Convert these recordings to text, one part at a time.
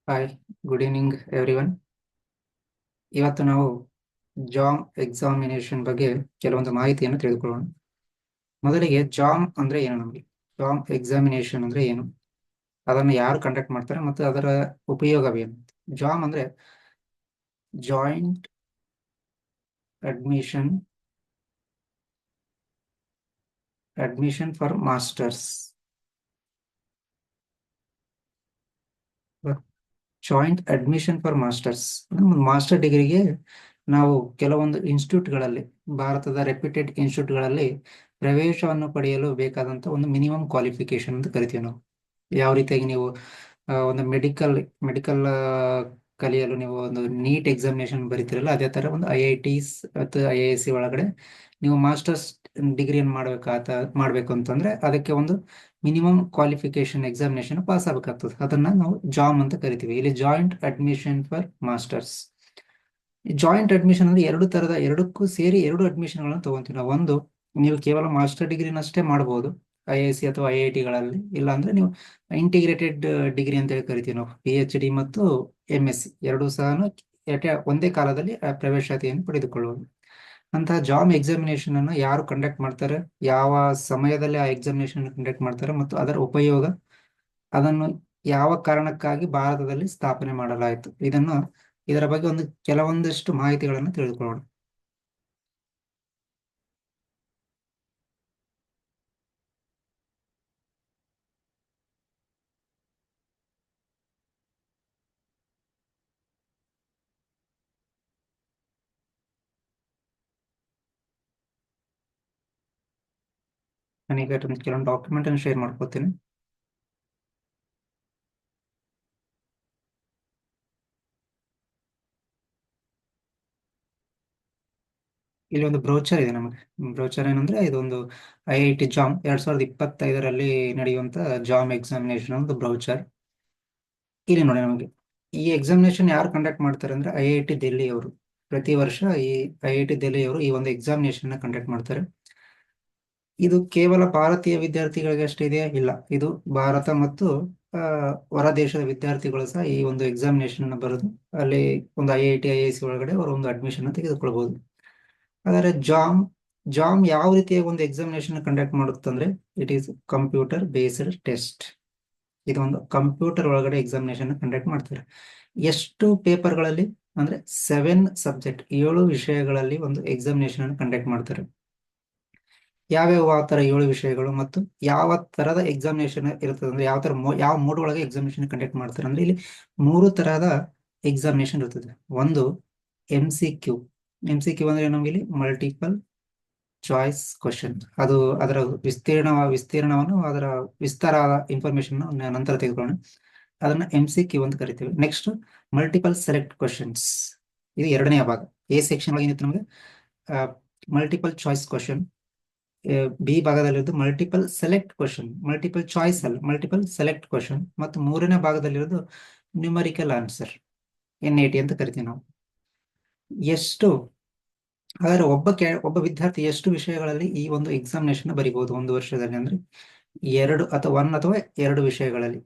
Hi, good evening everyone. ಇವತ್ತು ನಾವು jam examination ಬಗ್ಗೆ ಕೆಲವೊಂದು ಮಾಹಿತಿಯನ್ನು ತಿಳಿದುಕೊಳ್ಳೋಣ. ಮೊದಲಿಗೆ ಜಾಮ್ ಅಂದ್ರೆ ಏನು? ನಮಗೆ ಜಾಮ್ ಎಕ್ಸಾಮಿನೇಷನ್ ಅಂದ್ರೆ ಏನು, ಅದನ್ನು ಯಾರು ಕಂಡಕ್ಟ್ ಮಾಡ್ತಾರೆ ಮತ್ತು ಅದರ ಉಪಯೋಗವೇನು? ಜಾಮ್ ಅಂದ್ರೆ joint admission for masters. Joint admission for masters master ಡಿಗ್ರಿಗೆ ನಾವು ಕೆಲವೊಂದು ಇನ್ಸ್ಟಿಟ್ಯೂಟ್ಗಳಲ್ಲಿ, ಭಾರತದ ರೆಪ್ಯೂಟೆಡ್ ಇನ್ಸ್ಟಿಟ್ಯೂಟ್ಗಳಲ್ಲಿ ಪ್ರವೇಶವನ್ನು ಪಡೆಯಲು ಬೇಕಾದಂತ ಒಂದು ಮಿನಿಮಮ್ ಕ್ವಾಲಿಫಿಕೇಶನ್ ಅಂತ ಕರಿತೀವಿ ನಾವು. ಯಾವ ರೀತಿಯಾಗಿ ನೀವು ಒಂದು ಮೆಡಿಕಲ್ ಕಲಿಯಲು ನೀವು ಒಂದು ನೀಟ್ ಎಕ್ಸಾಮಿನೇಷನ್ ಬರೀತಿರಲ್ಲ, ಅದೇ ತರ ಒಂದು IITs ಮತ್ತು IISc ಒಳಗಡೆ ನೀವು ಮಾಸ್ಟರ್ಸ್ ಡಿಗ್ರಿಯನ್ನು ಮಾಡಬೇಕು ಅಂತಂದ್ರೆ ಅದಕ್ಕೆ ಒಂದು ಮಿನಿಮಮ್ ಕ್ವಾಲಿಫಿಕೇಶನ್ ಎಕ್ಸಾಮಿನೇಷನ್ ಪಾಸ್ ಆಗಬೇಕಾಗ್ತದೆ. ಅದನ್ನ ನಾವು ಜಾಮ್ ಅಂತ ಕರಿತೀವಿ. ಇಲ್ಲಿ joint admission for masters. Joint admission ಅಂದ್ರೆ ಎರಡಕ್ಕೂ ಸೇರಿ ಎರಡು ಅಡ್ಮಿಷನ್ಗಳನ್ನು ತಗೊಂತೀವಿ ನಾವು. ಒಂದು, ನೀವು ಕೇವಲ ಮಾಸ್ಟರ್ ಡಿಗ್ರಿನಷ್ಟೇ ಮಾಡಬಹುದು IISc ಅಥವಾ IITಗಳಲ್ಲಿ. ಇಲ್ಲ ಅಂದ್ರೆ ನೀವು ಇಂಟಿಗ್ರೇಟೆಡ್ ಡಿಗ್ರಿ ಅಂತ ಹೇಳಿ ಕರಿತೀವಿ ನಾವು. PhD ಮತ್ತು MSc ಎರಡೂ ಸಹ ಒಂದೇ ಕಾಲದಲ್ಲಿ ಪ್ರವೇಶಾತಿಯನ್ನು ಪಡೆದುಕೊಳ್ಳುವುದು. ಅಂತಹ ಜಾಮ್ ಎಕ್ಸಾಮಿನೇಷನ್ ಅನ್ನು ಯಾರು ಕಂಡಕ್ಟ್ ಮಾಡ್ತಾರೆ, ಯಾವ ಸಮಯದಲ್ಲಿ ಆ ಎಕ್ಸಾಮಿನೇಷನ್ ಕಂಡಕ್ಟ್ ಮಾಡ್ತಾರೆ ಮತ್ತು ಅದರ ಉಪಯೋಗ, ಅದನ್ನು ಯಾವ ಕಾರಣಕ್ಕಾಗಿ ಭಾರತದಲ್ಲಿ ಸ್ಥಾಪನೆ ಮಾಡಲಾಯಿತು, ಇದರ ಬಗ್ಗೆ ಕೆಲವೊಂದಿಷ್ಟು ಮಾಹಿತಿಗಳನ್ನು ತಿಳಿದುಕೊಳ್ಳೋಣ. ನಾನೀಗ ಕೆಲವೊಂದು ಡಾಕ್ಯುಮೆಂಟ್ ಅನ್ನು ಶೇರ್ ಮಾಡ್ಕೋತೀನಿ. ಇಲ್ಲಿ ಒಂದು ಬ್ರೋಚರ್ ಇದೆ ನಮಗೆ. ಬ್ರೋಚರ್ ಏನಂದ್ರೆ, ಇದೊಂದು IIT ಜಾಮ್ 2025ರಲ್ಲಿ ನಡೆಯುವಂತ ಜಾಮ್ ಎಕ್ಸಾಮಿನೇಷನ್ ಒಂದು ಬ್ರೌಚರ್. ಇಲ್ಲಿ ನೋಡಿ, ನಮಗೆ ಈ ಎಕ್ಸಾಮಿನೇಷನ್ ಯಾರು ಕಂಡಕ್ಟ್ ಮಾಡ್ತಾರೆ ಅಂದ್ರೆ IIT ದಿಲ್ಲಿ ಅವರು. ಪ್ರತಿ ವರ್ಷ ಈ IIT ದಿಲ್ಲಿ ಅವರು ಈ ಒಂದು ಎಕ್ಸಾಮಿನೇಷನ್ ಕಂಡಕ್ಟ್ ಮಾಡ್ತಾರೆ. ಇದು ಕೇವಲ ಭಾರತೀಯ ವಿದ್ಯಾರ್ಥಿಗಳಿಗೆ ಅಷ್ಟೇ ಇದೆಯಾ? ಇಲ್ಲ, ಇದು ಭಾರತ ಮತ್ತು ಹೊರ ದೇಶದ ವಿದ್ಯಾರ್ಥಿಗಳು ಸಹ ಈ ಒಂದು ಎಕ್ಸಾಮಿನೇಷನ್ ಬರೆದು ಅಲ್ಲಿ ಒಂದು IIT IISc ಒಳಗಡೆ ಅವರು ಒಂದು ಅಡ್ಮಿಷನ್ ತೆಗೆದುಕೊಳ್ಬಹುದು. ಆದರೆ ಜಾಮ್ ಯಾವ ರೀತಿಯ ಒಂದು ಎಕ್ಸಾಮಿನೇಷನ್ ಕಂಡಕ್ಟ್ ಮಾಡುತ್ತಂದ್ರೆ, it is computer based test. ಇದು ಒಂದು ಕಂಪ್ಯೂಟರ್ ಒಳಗಡೆ ಎಕ್ಸಾಮಿನೇಷನ್ ಕಂಡಕ್ಟ್ ಮಾಡ್ತಾರೆ. ಎಷ್ಟು ಪೇಪರ್ಗಳಲ್ಲಿ ಅಂದ್ರೆ 7 ಸಬ್ಜೆಕ್ಟ್, 7 ವಿಷಯಗಳಲ್ಲಿ ಒಂದು ಎಕ್ಸಾಮಿನೇಷನ್ ಕಂಡಕ್ಟ್ ಮಾಡ್ತಾರೆ. ಯಾವ್ಯಾವ ಆ ತರ 7 ವಿಷಯಗಳು ಮತ್ತು ಯಾವ ತರದ ಎಕ್ಸಾಮಿನೇಷನ್ ಇರ್ತದೆ ಅಂದ್ರೆ, ಯಾವ ಮೋಡ್ ಒಳಗೆ ಎಕ್ಸಾಮಿನೇಷನ್ ಕಂಡಕ್ಟ್ ಮಾಡ್ತಾರೆ ಅಂದ್ರೆ, ಇಲ್ಲಿ 3 ತರಹದ ಎಕ್ಸಾಮಿನೇಷನ್ ಇರ್ತದೆ. ಒಂದು MCQ. MCQ ಅಂದ್ರೆ ನಮಗೆ ಇಲ್ಲಿ ಮಲ್ಟಿಪಲ್ ಚಾಯ್ಸ್ ಕ್ವಶನ್. ಅದು ಅದರ ವಿಸ್ತೀರ್ಣವನ್ನು, ಅದರ ವಿಸ್ತಾರ ಇನ್ಫಾರ್ಮೇಶನ್ ನಂತರ ತೆಗೆದುಕೊಳ್ಳೋಣ. ಅದನ್ನ MCQ ಅಂತ ಕರಿತೀವಿ. Next, multiple select questions. ಇದು ಎರಡನೆಯ ಭಾಗ. A ಸೆಕ್ಷನ್ ಒಳಗೆ ಏನಿತ್ತು ನಮಗೆ ಮಲ್ಟಿಪಲ್ ಚಾಯ್ಸ್ ಕ್ವಶನ್. B ಭಾಗದಲ್ಲಿರೋದು multiple select question, multiple choice ಅಲ್ಲ, ಮಲ್ಟಿಪಲ್ ಸೆಲೆಕ್ಟ್ ಕ್ವಶನ್. ಮತ್ತು ಮೂರನೇ ಭಾಗದಲ್ಲಿರೋದು ನ್ಯೂಮರಿಕಲ್ ಆನ್ಸರ್, NAT ಅಂತ ಕರಿತೀವಿ ನಾವು. ಹಾಗಾದ್ರೆ ಒಬ್ಬ ವಿದ್ಯಾರ್ಥಿ ಎಷ್ಟು ವಿಷಯಗಳಲ್ಲಿ ಈ ಒಂದು ಎಕ್ಸಾಮಿನೇಷನ್ ಬರೀಬಹುದು ಒಂದು ವರ್ಷದಲ್ಲಿ ಅಂದ್ರೆ, 1 ಅಥವಾ 2 ವಿಷಯಗಳಲ್ಲಿ.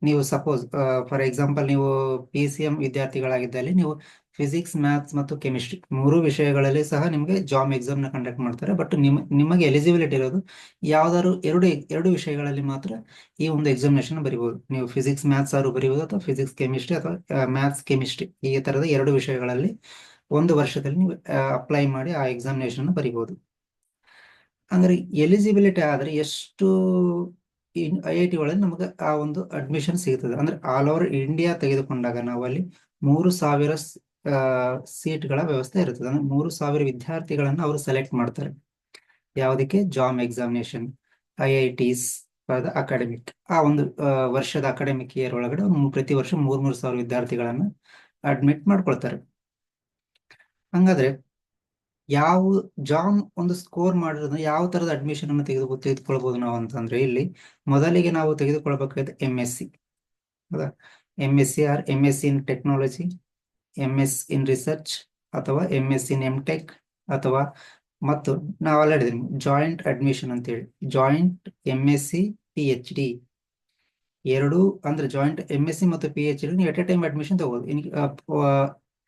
ನೀವು ಸಪೋಸ್ ಫಾರ್ ಎಕ್ಸಾಂಪಲ್ ನೀವು PCM ವಿದ್ಯಾರ್ಥಿಗಳಾಗಿದ್ದಲ್ಲಿ ನೀವು ಫಿಸಿಕ್ಸ್, ಮ್ಯಾಥ್ಸ್ ಮತ್ತು ಕೆಮಿಸ್ಟ್ರಿ 3 ವಿಷಯಗಳಲ್ಲಿ ಸಹ ನಿಮಗೆ ಜಾಮ್ ಎಕ್ಸಾಮ್ ನ ಕಂಡಕ್ಟ್ ಮಾಡ್ತಾರೆ. ಬಟ್ ನಿಮಗೆ ಎಲಿಜಿಬಿಲಿಟಿ ಇರೋದು ಯಾವ್ದಾದ್ರು ಎರಡು ವಿಷಯಗಳಲ್ಲಿ ಮಾತ್ರ ಈ ಒಂದು ಎಕ್ಸಾಮಿನೇಷನ್ ಬರೀಬಹುದು. ನೀವು ಫಿಸಿಕ್ಸ್ ಮ್ಯಾಥ್ಸ್ ಆದ್ರೂ ಬರೀಬಹುದು, ಅಥವಾ ಫಿಸಿಕ್ಸ್ ಕೆಮಿಸ್ಟ್ರಿ ಅಥವಾ ಮ್ಯಾಥ್ಸ್ ಕೆಮಿಸ್ಟ್ರಿ, ಈ ತರದ 2 ವಿಷಯಗಳಲ್ಲಿ ಒಂದು ವರ್ಷದಲ್ಲಿ ನೀವು ಅಪ್ಲೈ ಮಾಡಿ ಆ ಎಕ್ಸಾಮಿನೇಷನ್ ಬರೀಬಹುದು. ಅಂದ್ರೆ ಎಲಿಜಿಬಿಲಿಟಿ ಆದ್ರೆ ಎಷ್ಟು IIT ಒಳಗೆ ನಮಗೆ ಆ ಒಂದು ಅಡ್ಮಿಷನ್ ಸಿಗ್ತದೆ ಅಂದ್ರೆ, ಆಲ್ ಓವರ್ ಇಂಡಿಯಾ ತೆಗೆದುಕೊಂಡಾಗ ನಾವು ಅಲ್ಲಿ 3,000 ಸೀಟ್ಗಳ ವ್ಯವಸ್ಥೆ ಇರ್ತದೆ. ಅಂದ್ರೆ 3,000 ವಿದ್ಯಾರ್ಥಿಗಳನ್ನ ಅವರು ಸೆಲೆಕ್ಟ್ ಮಾಡ್ತಾರೆ. ಯಾವುದಕ್ಕೆ? Jam examination. IITs ಅಕಾಡೆಮಿಕ್, ಆ ಒಂದು ವರ್ಷದ ಅಕಾಡೆಮಿಕ್ ಇಯರ್ ಒಳಗಡೆ ಪ್ರತಿ ವರ್ಷ 3,000 ವಿದ್ಯಾರ್ಥಿಗಳನ್ನ ಅಡ್ಮಿಟ್ ಮಾಡ್ಕೊಳ್ತಾರೆ. ಹಂಗಾದ್ರೆ ಯಾವ ಜಾಮ್ ಒಂದು ಸ್ಕೋರ್ ಮಾಡಿರೋದು ಯಾವ ತರದ ಅಡ್ಮಿಷನ್ ಅನ್ನು ತೆಗೆದುಕೊಳ್ಬಹುದು ನಾವು ಅಂತಂದ್ರೆ, ಇಲ್ಲಿ ಮೊದಲಿಗೆ ನಾವು ತೆಗೆದುಕೊಳ್ಬೇಕಾದ MSc. ಹೌದಾ? MSc or MSc in technology, MS in research, ಅಥವಾ MS ಇನ್ MTech, ಅಥವಾ ಮತ್ತು ನಾವು ಆಲ್ರೆಡಿ ಜಾಯಿಂಟ್ ಅಡ್ಮಿಷನ್ ಅಂತೇಳಿ ಜಾಯಿಂಟ್ MSc PhD. ಎರಡು ಅಂದ್ರೆ ಜಾಯಿಂಟ್ MSc ಮತ್ತು PhD ನೀವು ಎಟ್ ಎ ಟೈಮ್ ಅಡ್ಮಿಷನ್ ತಗೋಬೋದು.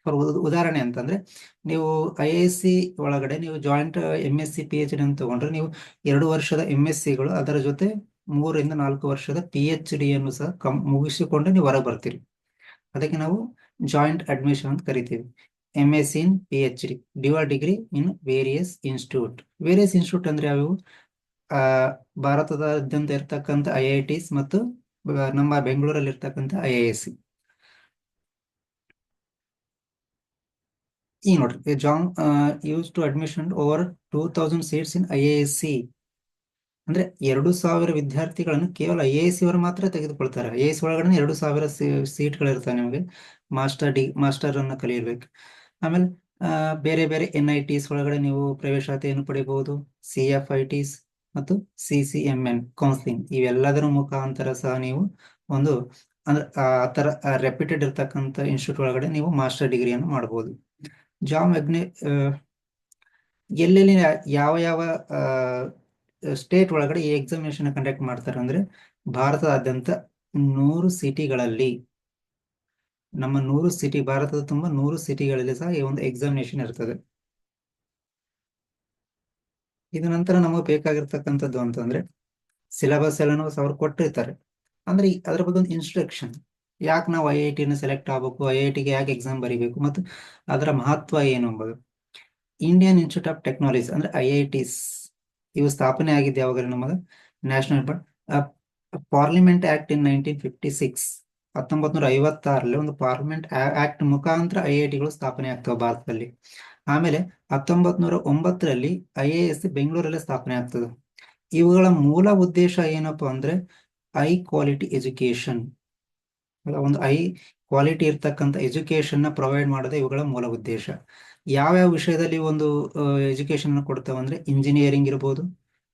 ಫಾರ್ ಉದಾಹರಣೆ ಅಂತಂದ್ರೆ ನೀವು IISc ಒಳಗಡೆ ನೀವು ಜಾಯಿಂಟ್ MSc PhD ಅಂತ ತಗೊಂಡ್ರೆ ನೀವು 2 ವರ್ಷದ MScಗಳು ಅದರ ಜೊತೆ 3 ಇಂದ 4 ವರ್ಷದ PhD ಯನ್ನು ಸಹ ಮುಗಿಸಿಕೊಂಡು ನೀವು ಹೊರಗೆ ಬರ್ತೀರಿ. ಅದಕ್ಕೆ ನಾವು ಜಾಯಿಂಟ್ ಅಡ್ಮಿಷನ್ ಅಂತ ಕರಿತೀವಿ. MSc in PhD dual degree in various institute. Various institute ಅಂದ್ರೆ ಯಾವ್ಯಾವು? ಆ ಭಾರತದಾದ್ಯಂತ ಇರ್ತಕ್ಕಂಥ IITs ಮತ್ತು ನಮ್ಮ ಬೆಂಗಳೂರಲ್ಲಿ ಇರ್ತಕ್ಕಂಥ IISc. ಈ ನೋಡ್ರಿ, ಜಾನ್ use to admission over 2000 seats in IISc. ಅಂದ್ರೆ 2000 ವಿದ್ಯಾರ್ಥಿಗಳನ್ನು ಕೇವಲ IISc ಅವರು ಮಾತ್ರ ತೆಗೆದುಕೊಳ್ತಾರೆ. IISc ಒಳಗಡೆ 2000 ಸೀಟ್ಗಳಿರ್ತವೆ ನಿಮಗೆ ಮಾಸ್ಟರ್ ಅನ್ನ ಕಲಿಯಬೇಕು. ಆಮೇಲೆ ಬೇರೆ ಬೇರೆ NITs ಒಳಗಡೆ ನೀವು ಪ್ರವೇಶಾತಿಯನ್ನು ಪಡಿಬಹುದು. CFITs ಮತ್ತು CCMN ಕೌನ್ಸಿಲಿಂಗ್ ಇವೆಲ್ಲದರ ಮುಖಾಂತರ ಸಹ ನೀವು ಒಂದು ಅಂದ್ರೆ ಆ ತರ ರೆಪ್ಯೂಟೆಡ್ ಇರ್ತಕ್ಕಂಥ ಇನ್ಸ್ಟಿಟ್ಯೂಟ್ ಒಳಗಡೆ ನೀವು ಮಾಸ್ಟರ್ ಡಿಗ್ರಿಯನ್ನು ಮಾಡಬಹುದು. ಜಾಮ್ ಅಗ್ನಿ ಎಲ್ಲೆಲ್ಲಿ ಯಾವ ಯಾವ ಸ್ಟೇಟ್ ಒಳಗಡೆ ಈ ಎಕ್ಸಾಮಿನೇಷನ್ ಕಂಡಕ್ಟ್ ಮಾಡ್ತಾರೆ ಅಂದ್ರೆ ಭಾರತದಾದ್ಯಂತ 100 ಸಿಟಿಗಳಲ್ಲಿ, ನಮ್ಮ 100 ಸಿಟಿ, ಭಾರತದ ತುಂಬ 100 ಸಿಟಿಗಳಲ್ಲಿ ಸಹ ಈ ಒಂದು ಎಕ್ಸಾಮಿನೇಷನ್ ಇರ್ತದೆ. ಇದು ನಂತರ ನಮಗೆ ಬೇಕಾಗಿರ್ತಕ್ಕಂಥದ್ದು ಅಂತಂದ್ರೆ ಸಿಲೆಬಸ್ ಎಲ್ಲನೂ ಅವ್ರು ಕೊಟ್ಟಿರ್ತಾರೆ. ಅಂದ್ರೆ ಅದ್ರ ಬಗ್ಗೆ ಒಂದು ಇನ್ಸ್ಟ್ರಕ್ಷನ್, ಯಾಕೆ ನಾವು IIT ಸೆಲೆಕ್ಟ್ ಆಗ್ಬೇಕು, IITಗೆ ಯಾಕೆ ಎಕ್ಸಾಮ್ ಬರೀಬೇಕು ಮತ್ತು ಅದರ ಮಹತ್ವ ಏನು ಎಂಬುದು. ಇಂಡಿಯನ್ ಇನ್ಸ್ಟಿಟ್ಯೂಟ್ ಆಫ್ ಟೆಕ್ನಾಲಜಿ ಅಂದ್ರೆ IITs ಇವು ಸ್ಥಾಪನೆ ಆಗಿದ್ದು ಯಾವಾಗ ನಮಗೆ ನ್ಯಾಷನಲ್ ಪಾರ್ಲಿಮೆಂಟ್ ಆಕ್ಟ್ ಇನ್ 1956 1956ರಲ್ಲಿ ಒಂದು ಪಾರ್ಲಿಮೆಂಟ್ ಆಕ್ಟ್ ಮುಖಾಂತರ IITಗಳು ಸ್ಥಾಪನೆ ಆಗ್ತವೆ ಭಾರತದಲ್ಲಿ. ಆಮೇಲೆ 1909ರಲ್ಲಿ IISc ಬೆಂಗಳೂರಲ್ಲೇ ಸ್ಥಾಪನೆ ಆಗ್ತದೆ. ಇವುಗಳ ಮೂಲ ಉದ್ದೇಶ ಏನಪ್ಪಾ ಅಂದ್ರೆ ಕ್ವಾಲಿಟಿ ಎಜುಕೇಶನ್, ಒಂದು ಕ್ವಾಲಿಟಿ ಇರ್ತಕ್ಕಂಥ ಎಜುಕೇಶನ್ ನ ಪ್ರೊವೈಡ್ ಮಾಡೋದೇ ಇವುಗಳ ಮೂಲ ಉದ್ದೇಶ. ಯಾವ್ಯಾವ ವಿಷಯದಲ್ಲಿ ಒಂದು ಎಜುಕೇಶನ್ ಕೊಡ್ತಾವೆ ಅಂದ್ರೆ ಇಂಜಿನಿಯರಿಂಗ್ ಇರ್ಬೋದು,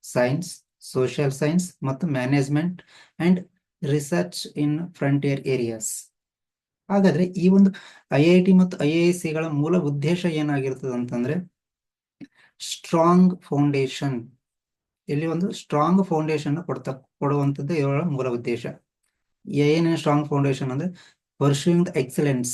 ಸೈನ್ಸ್, ಸೋಷಿಯಲ್ ಸೈನ್ಸ್ ಮತ್ತು management and research in frontier areas. ಹಾಗಾದ್ರೆ ಈ ಒಂದು IIT ಮತ್ತು IIScಗಳ ಮೂಲ ಉದ್ದೇಶ ಏನಾಗಿರ್ತದೆ ಅಂತಂದ್ರೆ ಸ್ಟ್ರಾಂಗ್ ಫೌಂಡೇಶನ್, ಇಲ್ಲಿ ಒಂದು ಸ್ಟ್ರಾಂಗ್ ಫೌಂಡೇಶನ್ ಕೊಡುವಂಥದ್ದು ಇವರ ಮೂಲ ಉದ್ದೇಶ. ಏನೇನು ಸ್ಟ್ರಾಂಗ್ ಫೌಂಡೇಶನ್ ಅಂದ್ರೆ ಪರ್ಸ್ಯೂಯಿಂಗ್ ದ ಎಕ್ಸಲೆನ್ಸ್,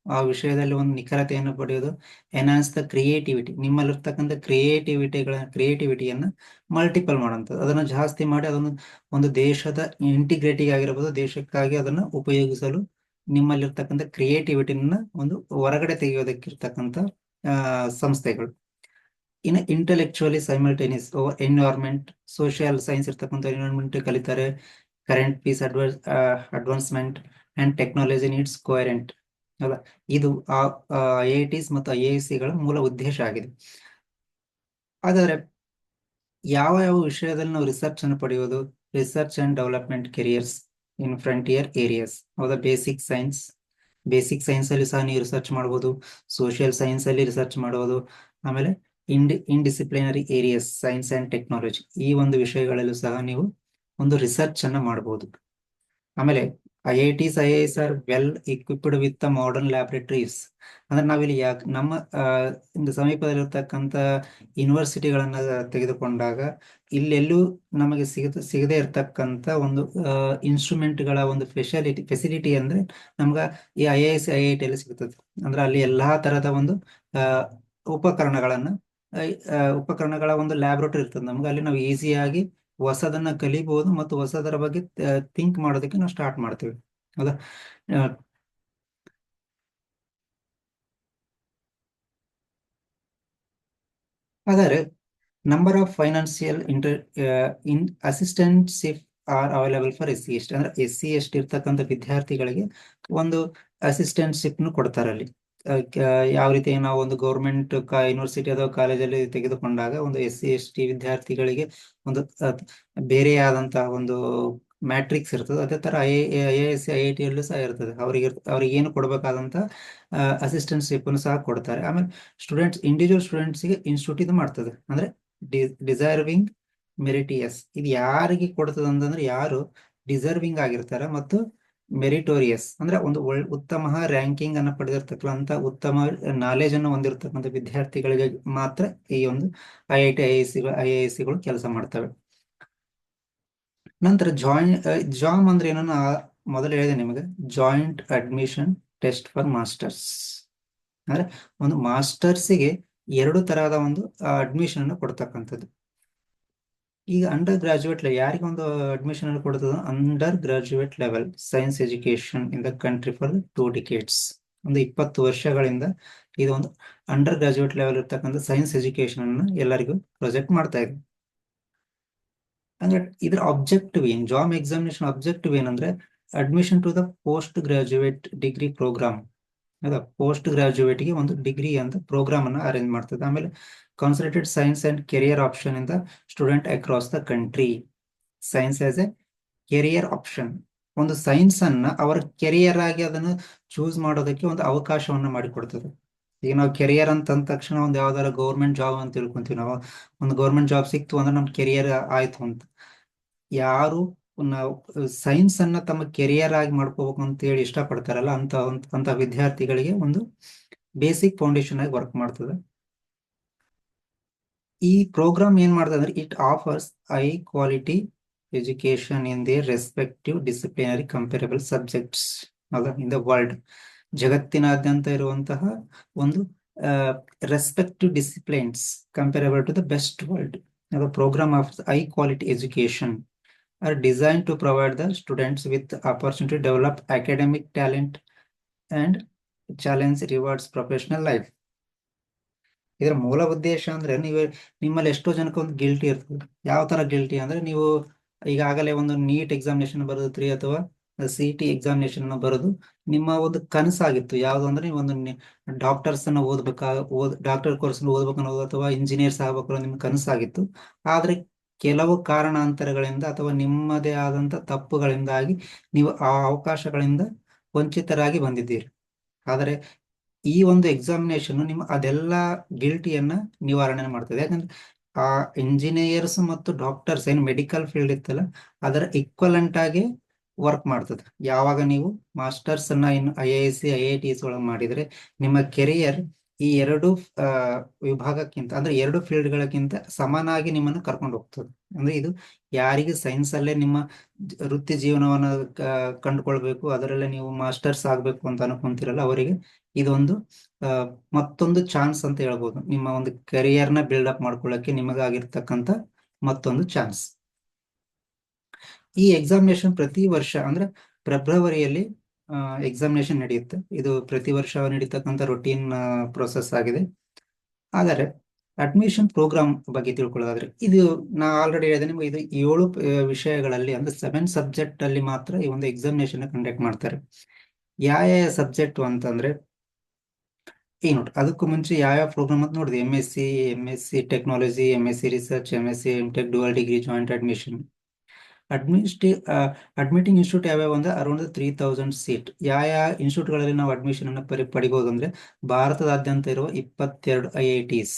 ಆ ವಿಷಯದಲ್ಲಿ ಒಂದು ನಿಖರತೆಯನ್ನು ಪಡೆಯೋದು. ಎನ್ಹಾನ್ಸ್ ದ ಕ್ರಿಯೇಟಿವಿಟಿ, ನಿಮ್ಮಲ್ಲಿರ್ತಕ್ಕಂಥ ಕ್ರಿಯೇಟಿವಿಟಿಯನ್ನು ಮಲ್ಟಿಪಲ್ ಮಾಡುವಂಥದ್ದು, ಅದನ್ನು ಜಾಸ್ತಿ ಮಾಡಿ ಅದನ್ನು ಒಂದು ದೇಶದ ಇಂಟಿಗ್ರಿಟಿ ಆಗಿರ್ಬೋದು, ದೇಶಕ್ಕಾಗಿ ಅದನ್ನು ಉಪಯೋಗಿಸಲು ನಿಮ್ಮಲ್ಲಿರ್ತಕ್ಕಂಥ ಕ್ರಿಯೇಟಿವಿಟಿನ ಒಂದು ಹೊರಗಡೆ ತೆಗೆಯೋದಕ್ಕಿರ್ತಕ್ಕಂಥ ಸಂಸ್ಥೆಗಳು. ಇನ್ನು intellectually simultaneous over environment, social science ಇರ್ತಕ್ಕಂಥ ಎನ್ವೈರ್ಮೆಂಟ್ ಕಲಿತಾರೆ. Current peace advancement and technology needs coherent ಅಲ್ಲ. ಇದು IITs ಮತ್ತು IIScಗಳ ಮೂಲ ಉದ್ದೇಶ ಆಗಿದೆ. ಹಾಗಾದ್ರೆ ಯಾವ ಯಾವ ವಿಷಯದಲ್ಲಿ ನಾವು ರಿಸರ್ಚ್ ಅನ್ನು ಪಡೆಯೋದು? Research and development careers in frontier areas. ಹೌದಾ, ಬೇಸಿಕ್ ಸೈನ್ಸ್ ಅಲ್ಲಿ ಸಹ ನೀವು ರಿಸರ್ಚ್ ಮಾಡಬಹುದು, ಸೋಷಿಯಲ್ ಸೈನ್ಸ್ ಅಲ್ಲಿ ರಿಸರ್ಚ್ ಮಾಡಬಹುದು, ಆಮೇಲೆ ಇಂಡಿಸಿಪ್ಲಿನರಿ ಏರಿಯಾಸ್ ಸೈನ್ಸ್ ಅಂಡ್ ಟೆಕ್ನಾಲಜಿ ಈ ಒಂದು ವಿಷಯಗಳಲ್ಲೂ ಸಹ ನೀವು ಒಂದು ರಿಸರ್ಚ್ ಅನ್ನ ಮಾಡಬಹುದು. ಆಮೇಲೆ IITs IIS R well equipped with the modern laboratories. ಅಂದ್ರೆ ನಾವಿಲ್ಲಿ ನಮ್ಮ ಸಮೀಪದಲ್ಲಿರ್ತಕ್ಕಂಥ ಯೂನಿವರ್ಸಿಟಿಗಳನ್ನ ತೆಗೆದುಕೊಂಡಾಗ ಇಲ್ಲೆಲ್ಲೂ ನಮಗೆ ಸಿಗದೇ ಇರತಕ್ಕಂಥ ಒಂದು ಇನ್ಸ್ಟ್ರೂಮೆಂಟ್ಗಳ ಒಂದು ಫೆಸಿಲಿಟಿ ಅಂದ್ರೆ ನಮ್ಗ ಈ IIT ಅಲ್ಲಿ ಸಿಗ್ತದೆ. ಅಂದ್ರೆ ಅಲ್ಲಿ ಎಲ್ಲಾ ತರದ ಒಂದು ಉಪಕರಣಗಳನ್ನ ಉಪಕರಣಗಳ ಒಂದು ಲ್ಯಾಬೊರೇಟರಿ ಇರ್ತದೆ ನಮ್ಗೆ. ಅಲ್ಲಿ ನಾವು ಈಸಿಯಾಗಿ ಹೊಸದನ್ನ ಕಲಿಬಹುದು ಮತ್ತು ಹೊಸದರ ಬಗ್ಗೆ ಥಿಂಕ್ ಮಾಡೋದಕ್ಕೆ ನಾವು ಸ್ಟಾರ್ಟ್ ಮಾಡ್ತೀವಿ. ಹೌದಾ. ಹಾಗಾದ್ರೆ number of financial in assistantship are available for SC ST, ಅಂದ್ರೆ SC ST ಇರ್ತಕ್ಕಂಥ ವಿದ್ಯಾರ್ಥಿಗಳಿಗೆ ಒಂದು ಅಸಿಸ್ಟೆಂಟ್ಶಿಪ್ ನು ಕೊಡ್ತಾರೆ ಅಲ್ಲಿ. ಯಾವ ರೀತಿ ನಾವು ಒಂದು ಗೌರ್ಮೆಂಟ್ ಯೂನಿವರ್ಸಿಟಿ ಅಥವಾ ಕಾಲೇಜಲ್ಲಿ ತೆಗೆದುಕೊಂಡಾಗ ಒಂದು SC ST ವಿದ್ಯಾರ್ಥಿಗಳಿಗೆ ಒಂದು ಬೇರೆಯಾದಂತಹ ಒಂದು ಮ್ಯಾಟ್ರಿಕ್ಸ್ ಇರ್ತದೆ, ಅದೇ ತರ IISc IIT ಯಲ್ಲೂ ಸಹ ಇರ್ತದೆ. ಅವ್ರಿಗೆ ಏನು ಕೊಡಬೇಕಾದಂತ ಅಸಿಸ್ಟೆಂಟ್ಶಿಪ್ ಸಹ ಕೊಡ್ತಾರೆ. ಆಮೇಲೆ ಇಂಡಿವಿಜುವಲ್ ಸ್ಟೂಡೆಂಟ್ಸ್ಗೆ ಇನ್ಸ್ಟಿಟ್ಯೂಟ್ ಇದು ಮಾಡ್ತದೆ, ಅಂದ್ರೆ ಡಿಸರ್ವಿಂಗ್ ಮೆರಿಟಿಯಸ್. ಇದು ಯಾರಿಗೆ ಕೊಡ್ತದೆ ಅಂತಂದ್ರೆ ಯಾರು ಡಿಸರ್ವಿಂಗ್ ಆಗಿರ್ತಾರೆ ಮತ್ತು ಮೆರಿಟೋರಿಯಸ್ ಅಂದ್ರೆ ಒಂದು ಉತ್ತಮ ರ್ಯಾಂಕಿಂಗ್ ಅನ್ನು ಪಡೆದಿರ್ತಕ್ಕಂಥ ಉತ್ತಮ ನಾಲೆಜ್ ಅನ್ನು ಹೊಂದಿರತಕ್ಕಂಥ ವಿದ್ಯಾರ್ಥಿಗಳಿಗೆ ಮಾತ್ರ ಈ ಒಂದು IIT IIScಗಳು ಕೆಲಸ ಮಾಡ್ತವೆ. ನಂತರ ಜಾಮ್ ಅಂದ್ರೆ ಏನೋ ಮೊದಲು ಹೇಳಿದೆ ನಿಮಗೆ, joint admission test for masters. ಅಂದ್ರೆ ಒಂದು ಮಾಸ್ಟರ್ಸಿಗೆ ಎರಡು ತರಹದ ಒಂದು ಅಡ್ಮಿಷನ್ ಅನ್ನು ಕೊಡ್ತಕ್ಕಂಥದ್ದು. ಈಗ ಅಂಡರ್ ಗ್ರಾಜುಯೇಟ್ ಯಾರಿಗೆ ಒಂದು ಅಡ್ಮಿಷನ್ ಅನ್ನು ಕೊಡ್ತದ, undergraduate level science education in the country for 2 decades. ಒಂದು 20 ವರ್ಷಗಳಿಂದ ಇದು ಒಂದು ಅಂಡರ್ ಗ್ರಾಜುಯೇಟ್ ಲೆವೆಲ್ ಇರ್ತಕ್ಕಂಥ ಸೈನ್ಸ್ ಎಜುಕೇಶನ್ ಅನ್ನು ಎಲ್ಲರಿಗೂ ಪ್ರೊಜೆಕ್ಟ್ ಮಾಡ್ತಾ ಇದೆ. ಅಂದ್ರೆ ಇದ್ರ ಆಬ್ಜೆಕ್ಟಿವ್ ಏನ್, ಜಾಮ್ ಎಕ್ಸಾಮಿನೇಷನ್ ಆಬ್ಜೆಕ್ಟಿವ್ ಏನಂದ್ರೆ admission to the postgraduate degree programme. ಅದ ಪೋಸ್ಟ್ ಗ್ರಾಜುಯೇಟ್ಗೆ ಒಂದು ಡಿಗ್ರಿ ಅಂತ ಪ್ರೋಗ್ರಾಮ್ ಅನ್ನು ಅರೇಂಜ್ ಮಾಡ್ತದೆ. ಆಮೇಲೆ concentrated science and career option ಇಂದ student across the country. Science as A career option, ಒಂದು ಸೈನ್ಸ್ ಅನ್ನ ಅವರ ಕೆರಿಯರ್ ಆಗಿ ಅದನ್ನು ಚೂಸ್ ಮಾಡೋದಕ್ಕೆ ಒಂದು ಅವಕಾಶವನ್ನ ಮಾಡಿಕೊಡ್ತದೆ. ಈಗ ನಾವು ಕೆರಿಯರ್ ಅಂತ ಅಂದ ತಕ್ಷಣ ಒಂದು ಯಾವ್ದಾರ ಗೌರ್ಮೆಂಟ್ ಜಾಬ್ ಅಂತ ತಿಳ್ಕೊಂತೀವಿ ನಾವು. ಒಂದು ಗೌರ್ಮೆಂಟ್ ಜಾಬ್ ಸಿಕ್ತು ಅಂದ್ರೆ ನಮ್ ಕೆರಿಯರ್ ಆಯ್ತು ಅಂತ. ಯಾರು ನಾವು ಸೈನ್ಸ್ ಅನ್ನ ತಮ್ಮ ಕೆರಿಯರ್ ಆಗಿ ಮಾಡ್ಕೋಬೇಕು ಅಂತ ಹೇಳಿ ಇಷ್ಟಪಡ್ತಾರಲ್ಲ, ಅಂತ ವಿದ್ಯಾರ್ಥಿಗಳಿಗೆ ಒಂದು ಬೇಸಿಕ್ ಫೌಂಡೇಶನ್ ಆಗಿ ವರ್ಕ್ ಮಾಡ್ತದೆ. ಈ ಪ್ರೋಗ್ರಾಮ್ ಏನ್ ಮಾಡ್ತದೆ ಅಂದ್ರೆ it offers high quality education in the respective disciplinary comparable subjects in the world. ಜಗತ್ತಿನಾದ್ಯಂತ ಇರುವಂತಹ ಒಂದು respective disciplines comparable to the best world. Programme of high quality education are designed to provide the students with opportunity to develop academic talent and challenge rewards professional life. ಇದರ ಮೂಲ ಉದ್ದೇಶ ಅಂದ್ರೆ ನಿಮ್ಮಲ್ಲಿ ಎಷ್ಟೋ ಜನಕ್ಕೆ ಒಂದು ಗಿಲ್ಟಿ ಇರ್ತದೆ. ಯಾವ ತರ ಗಿಲ್ಟಿ ಅಂದ್ರೆ, ನೀವು ಈಗಾಗಲೇ ಒಂದು ನೀಟ್ ಎಕ್ಸಾಮಿನೇಷನ್ ಬರೆದ್ರಿ ಅಥವಾ CET ಎಕ್ಸಾಮಿನೇಷನ್ ಬರೆದು ನಿಮ್ಮ ಒಂದು ಕನಸಾಗಿತ್ತು ಯಾವ್ದು ಅಂದ್ರೆ, ನೀವು ಒಂದು ಡಾಕ್ಟರ್ಸ್ ಅನ್ನ ಡಾಕ್ಟರ್ ಕೋರ್ಸ್ ಓದ್ಬೇಕು ಅನ್ನೋದು ಅಥವಾ ಇಂಜಿನಿಯರ್ಸ್ ಆಗ್ಬೇಕು ಅನ್ನೋದು ನಿಮ್ಮ ಕನಸಾಗಿತ್ತು. ಆದ್ರೆ ಕೆಲವು ಕಾರಣಾಂತರಗಳಿಂದ ಅಥವಾ ನಿಮ್ಮದೇ ಆದಂತ ತಪ್ಪುಗಳಿಂದಾಗಿ ನೀವು ಆ ಅವಕಾಶಗಳಿಂದ ವಂಚಿತರಾಗಿ ಬಂದಿದ್ದೀರಿ. ಆದರೆ ಈ ಒಂದು ಎಕ್ಸಾಮಿನೇಷನ್ ನಿಮ್ಮ ಅದೆಲ್ಲ ಗಿಲ್ಟಿಯನ್ನ ನಿವಾರಣೆ ಮಾಡ್ತದೆ. ಯಾಕಂದ್ರೆ ಆ ಇಂಜಿನಿಯರ್ಸ್ ಮತ್ತು ಡಾಕ್ಟರ್ಸ್ ಏನು ಮೆಡಿಕಲ್ ಫೀಲ್ಡ್ ಇತ್ತಲ್ಲ, ಅದರ ಈಕ್ವಲೆಂಟ್ ಆಗಿ ವರ್ಕ್ ಮಾಡ್ತದೆ. ಯಾವಾಗ ನೀವು ಮಾಸ್ಟರ್ಸ್ ಅನ್ನ ಇನ್ನು IISc IITs ಒಳಗೆ ಮಾಡಿದ್ರೆ ನಿಮ್ಮ ಕೆರಿಯರ್ ಈ ಎರಡು ವಿಭಾಗಕ್ಕಿಂತ ಅಂದ್ರೆ ಎರಡು ಫೀಲ್ಡ್ ಗಳಕ್ಕಿಂತ ಸಮನಾಗಿ ನಿಮ್ಮನ್ನು ಕರ್ಕೊಂಡು ಹೋಗ್ತದೆ. ಅಂದ್ರೆ ಇದು ಯಾರಿಗೆ ಸೈನ್ಸ್ ಅಲ್ಲೇ ನಿಮ್ಮ ವೃತ್ತಿ ಜೀವನವನ್ನ ಕಂಡುಕೊಳ್ಬೇಕು, ಅದರಲ್ಲೇ ನೀವು ಮಾಸ್ಟರ್ಸ್ ಆಗ್ಬೇಕು ಅಂತ ಅನ್ಕೊಂತಿರಲ್ಲ, ಅವರಿಗೆ ಇದೊಂದು ಮತ್ತೊಂದು ಚಾನ್ಸ್ ಅಂತ ಹೇಳ್ಬೋದು. ನಿಮ್ಮ ಒಂದು ಕೆರಿಯರ್ನ ಬಿಲ್ಡಪ್ ಮಾಡ್ಕೊಳ್ಳಕ್ಕೆ ನಿಮಗಾಗಿರ್ತಕ್ಕಂಥ ಮತ್ತೊಂದು ಚಾನ್ಸ್. ಈ ಎಕ್ಸಾಮಿನೇಷನ್ ಪ್ರತಿ ವರ್ಷ ಅಂದ್ರೆ ಫೆಬ್ರವರಿಯಲ್ಲಿ ಎಕ್ಸಾಮಿನೇಷನ್ ನಡೆಯುತ್ತೆ. ಇದು ಪ್ರತಿ ವರ್ಷ ನಡೀತಕ್ಕಂಥ ರೊಟೀನ್ ಪ್ರೊಸೆಸ್ ಆಗಿದೆ. ಆದರೆ ಅಡ್ಮಿಷನ್ ಪ್ರೋಗ್ರಾಮ್ ಬಗ್ಗೆ ತಿಳ್ಕೊಳ್ಳೋದಾದ್ರೆ, ಇದು ನಾ ಆಲ್ರೆಡಿ ಹೇಳಿದೆ ನಿಮ್ಗೆ, ಇದು 7 ವಿಷಯಗಳಲ್ಲಿ ಅಂದ್ರೆ 7 ಸಬ್ಜೆಕ್ಟ್ ಅಲ್ಲಿ ಮಾತ್ರ ಈ ಒಂದು ಎಕ್ಸಾಮಿನೇಷನ್ ಕಂಡಕ್ಟ್ ಮಾಡ್ತಾರೆ. ಯಾವ ಸಬ್ಜೆಕ್ಟ್ ಅಂತಂದ್ರೆ, ಈ ನೋಡಿ ಅದಕ್ಕೂ ಮುಂಚೆ ಯಾವ ಪ್ರೋಗ್ರಾಮ್ ಅಂತ ನೋಡಿದೆ, MSc technology, MSc research, MSc MTech dual degree joint admission. Admitting institute ಯಾವ್ಯಾವ ಅಂದ್ರೆ ಅರೌಂಡ್ 3000 ಸೀಟ್. ಯಾವ ಇನ್ಸ್ಟಿಟ್ಯೂಟ್ಗಳಲ್ಲಿ ನಾವು ಅಡ್ಮಿಷನ್ ಅನ್ನು ಪಡಿಬಹುದು ಅಂದ್ರೆ, ಭಾರತದಾದ್ಯಂತ ಇರುವ 22 IITs.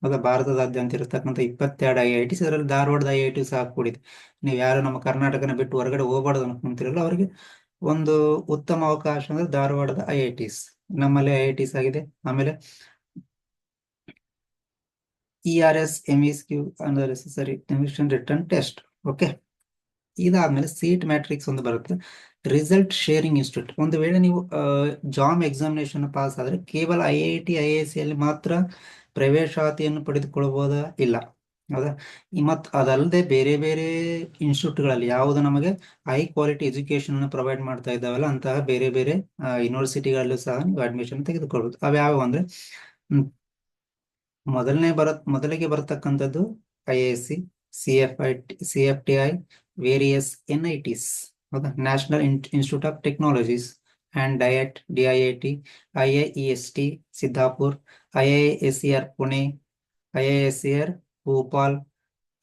ಹೌದಾ, ಭಾರತದಾದ್ಯಂತ ಇರತಕ್ಕಂಥ 22 IITs, ಇದರಲ್ಲಿ ಧಾರವಾಡದ IIT ಸಹ ಕೂಡಿದೆ. ನೀವು ಯಾರು ನಮ್ಮ ಕರ್ನಾಟಕನ ಬಿಟ್ಟು ಹೊರಗಡೆ ಹೋಗ್ಬಾರ್ದು ಅನ್ಕೊಂತಿರಲ್ಲ, ಅವರಿಗೆ ಒಂದು ಉತ್ತಮ ಅವಕಾಶ ಅಂದ್ರೆ ಧಾರವಾಡದ IITs. ನಮ್ಮಲ್ಲಿ IITs ಆಗಿದೆ. ಆಮೇಲೆ ERS MESQ ಅಂದ್ರೆ necessary emission return test. Okay, ಇದಾದ್ಮೇಲೆ ಸೀಟ್ ಮ್ಯಾಟ್ರಿಕ್ಸ್ ಒಂದು ಬರುತ್ತೆ. ರಿಸಲ್ಟ್ ಶೇರಿಂಗ್ ಇನ್ಸ್ಟಿಟ್ಯೂಟ್, ಒಂದು ವೇಳೆ ನೀವು ಜಾಮ್ ಎಕ್ಸಾಮಿನೇಷನ್ ಪಾಸ್ ಆದ್ರೆ ಕೇವಲ IIT IISc ಅಲ್ಲಿ ಮಾತ್ರ ಪ್ರವೇಶಾತಿಯನ್ನು ಪಡೆದುಕೊಳ್ಳಬಹುದಾ? ಇಲ್ಲ, ಹೌದಾ. ಮತ್ತು ಅದಲ್ಲದೆ ಬೇರೆ ಬೇರೆ ಇನ್ಸ್ಟಿಟ್ಯೂಟ್ಗಳಲ್ಲಿ ಯಾವುದು ನಮಗೆ ಹೈ ಕ್ವಾಲಿಟಿ ಎಜುಕೇಶನ್ ಅನ್ನು ಪ್ರೊವೈಡ್ ಮಾಡ್ತಾ ಇದ್ದಾವಲ್ಲ, ಅಂತಹ ಬೇರೆ ಬೇರೆ ಯೂನಿವರ್ಸಿಟಿಗಳಲ್ಲೂ ಸಹ ನೀವು ಅಡ್ಮಿಷನ್ ತೆಗೆದುಕೊಳ್ಬಹುದು. ಅವ್ಯಾವ ಅಂದ್ರೆ, ಮೊದಲಿಗೆ ಬರತಕ್ಕಂಥದ್ದು IISc, CFTI, ವೇರಿಯಸ್ NITs, ಹೌದಾ, national institute of technologies and DIIT, IIEST Siddapur, IISER Pune, IISER Bhopal,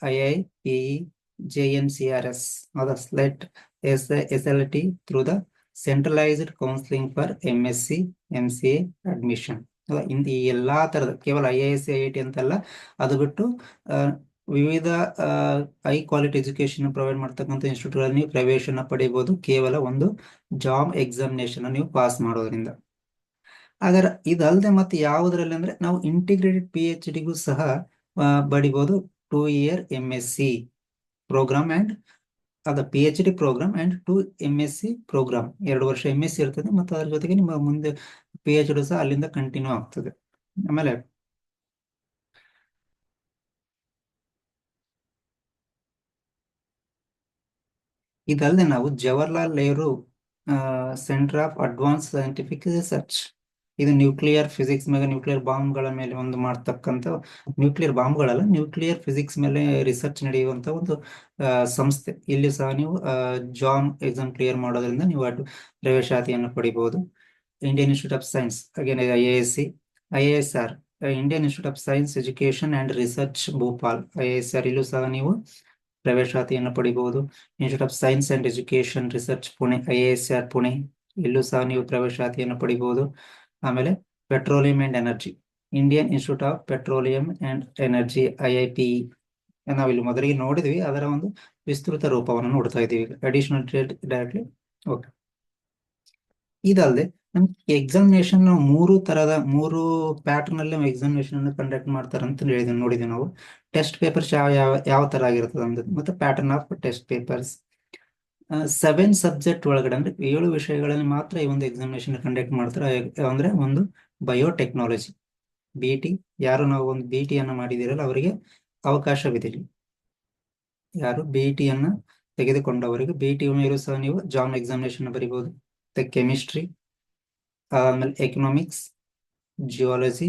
IIPE, JNCRS, ಹೌದಾ, SLET, SLT through the centralised counselling for MSc MCA admission. ಈ ಎಲ್ಲಾ ತರದ, ಕೇವಲ IISc IIT ಅಂತಲ್ಲ, ಅದು ಬಿಟ್ಟು ವಿವಿಧ ಹೈ ಕ್ವಾಲಿಟಿ ಎಜುಕೇಶನ್ ಪ್ರೊವೈಡ್ ಮಾಡ್ತಕ್ಕಂಥ ಇನ್ಸ್ಟಿಟ್ಯೂಟ್ಗಳಲ್ಲಿ ನೀವು ಪ್ರವೇಶನ ಪಡೆಯಬಹುದು, ಕೇವಲ ಒಂದು ಜಾಮ್ ಎಕ್ಸಾಮಿನೇಷನ್ ನೀವು ಪಾಸ್ ಮಾಡೋದ್ರಿಂದ. ಅದರ ಇದಲ್ಲದೆ ಮತ್ತೆ ಯಾವುದರಲ್ಲಿ ಅಂದ್ರೆ, ನಾವು ಇಂಟಿಗ್ರೇಟೆಡ್ PhDಗೂ ಸಹ ಬಡಿಬಹುದು. 2 year MSc ಪ್ರೋಗ್ರಾಮ್ ಅಂಡ್ ಅದ PhD programme and 2 MSc programme, 2 ವರ್ಷ MSc ಇರ್ತದೆ ಮತ್ತು ಅದ್ರ ಜೊತೆಗೆ ನಿಮ್ಮ ಮುಂದೆ PhD ಸಹ ಅಲ್ಲಿಂದ ಕಂಟಿನ್ಯೂ ಆಗ್ತದೆ. ಆಮೇಲೆ ಇದಲ್ಲದೆ ನಾವು Jawaharlal Nehru centre of advance scientific research, ಇದು ನ್ಯೂಕ್ಲಿಯರ್ ಫಿಸಿಕ್ಸ್ ಮೇಲೆ, ನ್ಯೂಕ್ಲಿಯರ್ ಬಾಂಬ್ಗಳ ಮೇಲೆ ಒಂದು ಮಾಡ್ತಕ್ಕಂಥ, ನ್ಯೂಕ್ಲಿಯರ್ ಬಾಂಬ್ಗಳಲ್ಲ, ನ್ಯೂಕ್ಲಿಯರ್ ಫಿಸಿಕ್ಸ್ ಮೇಲೆ ರಿಸರ್ಚ್ ನಡೆಯುವಂತ ಒಂದು ಸಂಸ್ಥೆ. ಇಲ್ಲಿ ಸಹ ನೀವು ಜಾಮ್ ಎಕ್ಸಾಮ್ ಕ್ಲಿಯರ್ ಮಾಡೋದ್ರಿಂದ ನೀವು ಪ್ರವೇಶಾತಿಯನ್ನು ಪಡಿಬಹುದು. Indian institute of science, again IISc, IISR, Indian institute of science education and research Bhopal, IISR, ಇಲ್ಲೂ ಸಹ ನೀವು ಪ್ರವೇಶಾತಿಯನ್ನು ಪಡಿಬಹುದು. Institute of science and education research Pune, IISR Pune, ಇಲ್ಲೂ ಸಹ ನೀವು ಪ್ರವೇಶಾತಿಯನ್ನು ಪಡಿಬಹುದು. ಆಮೇಲೆ petroleum and energy, Indian institute of petroleum and energy, IIPE, ನಾವಿಲ್ಲಿ ಮೊದಲಿಗೆ ನೋಡಿದ್ವಿ, ಅದರ ಒಂದು ವಿಸ್ತೃತ ರೂಪವನ್ನು ನೋಡ್ತಾ ಇದ್ದೀವಿ. Additional directly. ಓಕೆ, ಇದಲ್ಲದೆ ನಮ್ಗೆ ಎಕ್ಸಾಮಿನೇಷನ್ ಮೂರು ಪ್ಯಾಟರ್ನ್ ಅಲ್ಲಿ ಎಕ್ಸಾಮಿನೇಷನ್ ಅನ್ನು ಕಂಡಕ್ಟ್ ಮಾಡ್ತಾರೆ ಅಂತ ಹೇಳಿದ್ವಿ, ನೋಡಿದ್ವಿ ನಾವು. ಟೆಸ್ಟ್ ಪೇಪರ್ಸ್ ಯಾವ ಯಾವ ಯಾವ ತರ ಆಗಿರ್ತದೆ ಅಂದ್ರೆ, ಮತ್ತೆ pattern of test papers. 7 subject ಒಳಗಡೆ ಅಂದ್ರೆ 7 ವಿಷಯಗಳಲ್ಲಿ ಮಾತ್ರ ಈ ಒಂದು ಎಕ್ಸಾಮಿನೇಷನ್ ಕಂಡಕ್ಟ್ ಮಾಡ್ತಾರೆ. ಅಂದ್ರೆ ಒಂದು ಬಯೋಟೆಕ್ನಾಲಜಿ, BT, ಯಾರು ನಾವು ಒಂದು BT ಅನ್ನ ಮಾಡಿದಿರಲ್ಲ ಅವರಿಗೆ ಅವಕಾಶವಿದೆ ಇಲ್ಲಿ. ಯಾರು BT ಅನ್ನ ತೆಗೆದುಕೊಂಡವರಿಗೆ BT ಮೇಲೂ ಸಹ ನೀವು ಜಾಮ್ ಎಕ್ಸಾಮಿನೇಷನ್ ಬರೀಬಹುದು. ಕೆಮಿಸ್ಟ್ರಿ, ಆಮೇಲೆ ಎಕನಾಮಿಕ್ಸ್, ಜಿಯಾಲಜಿ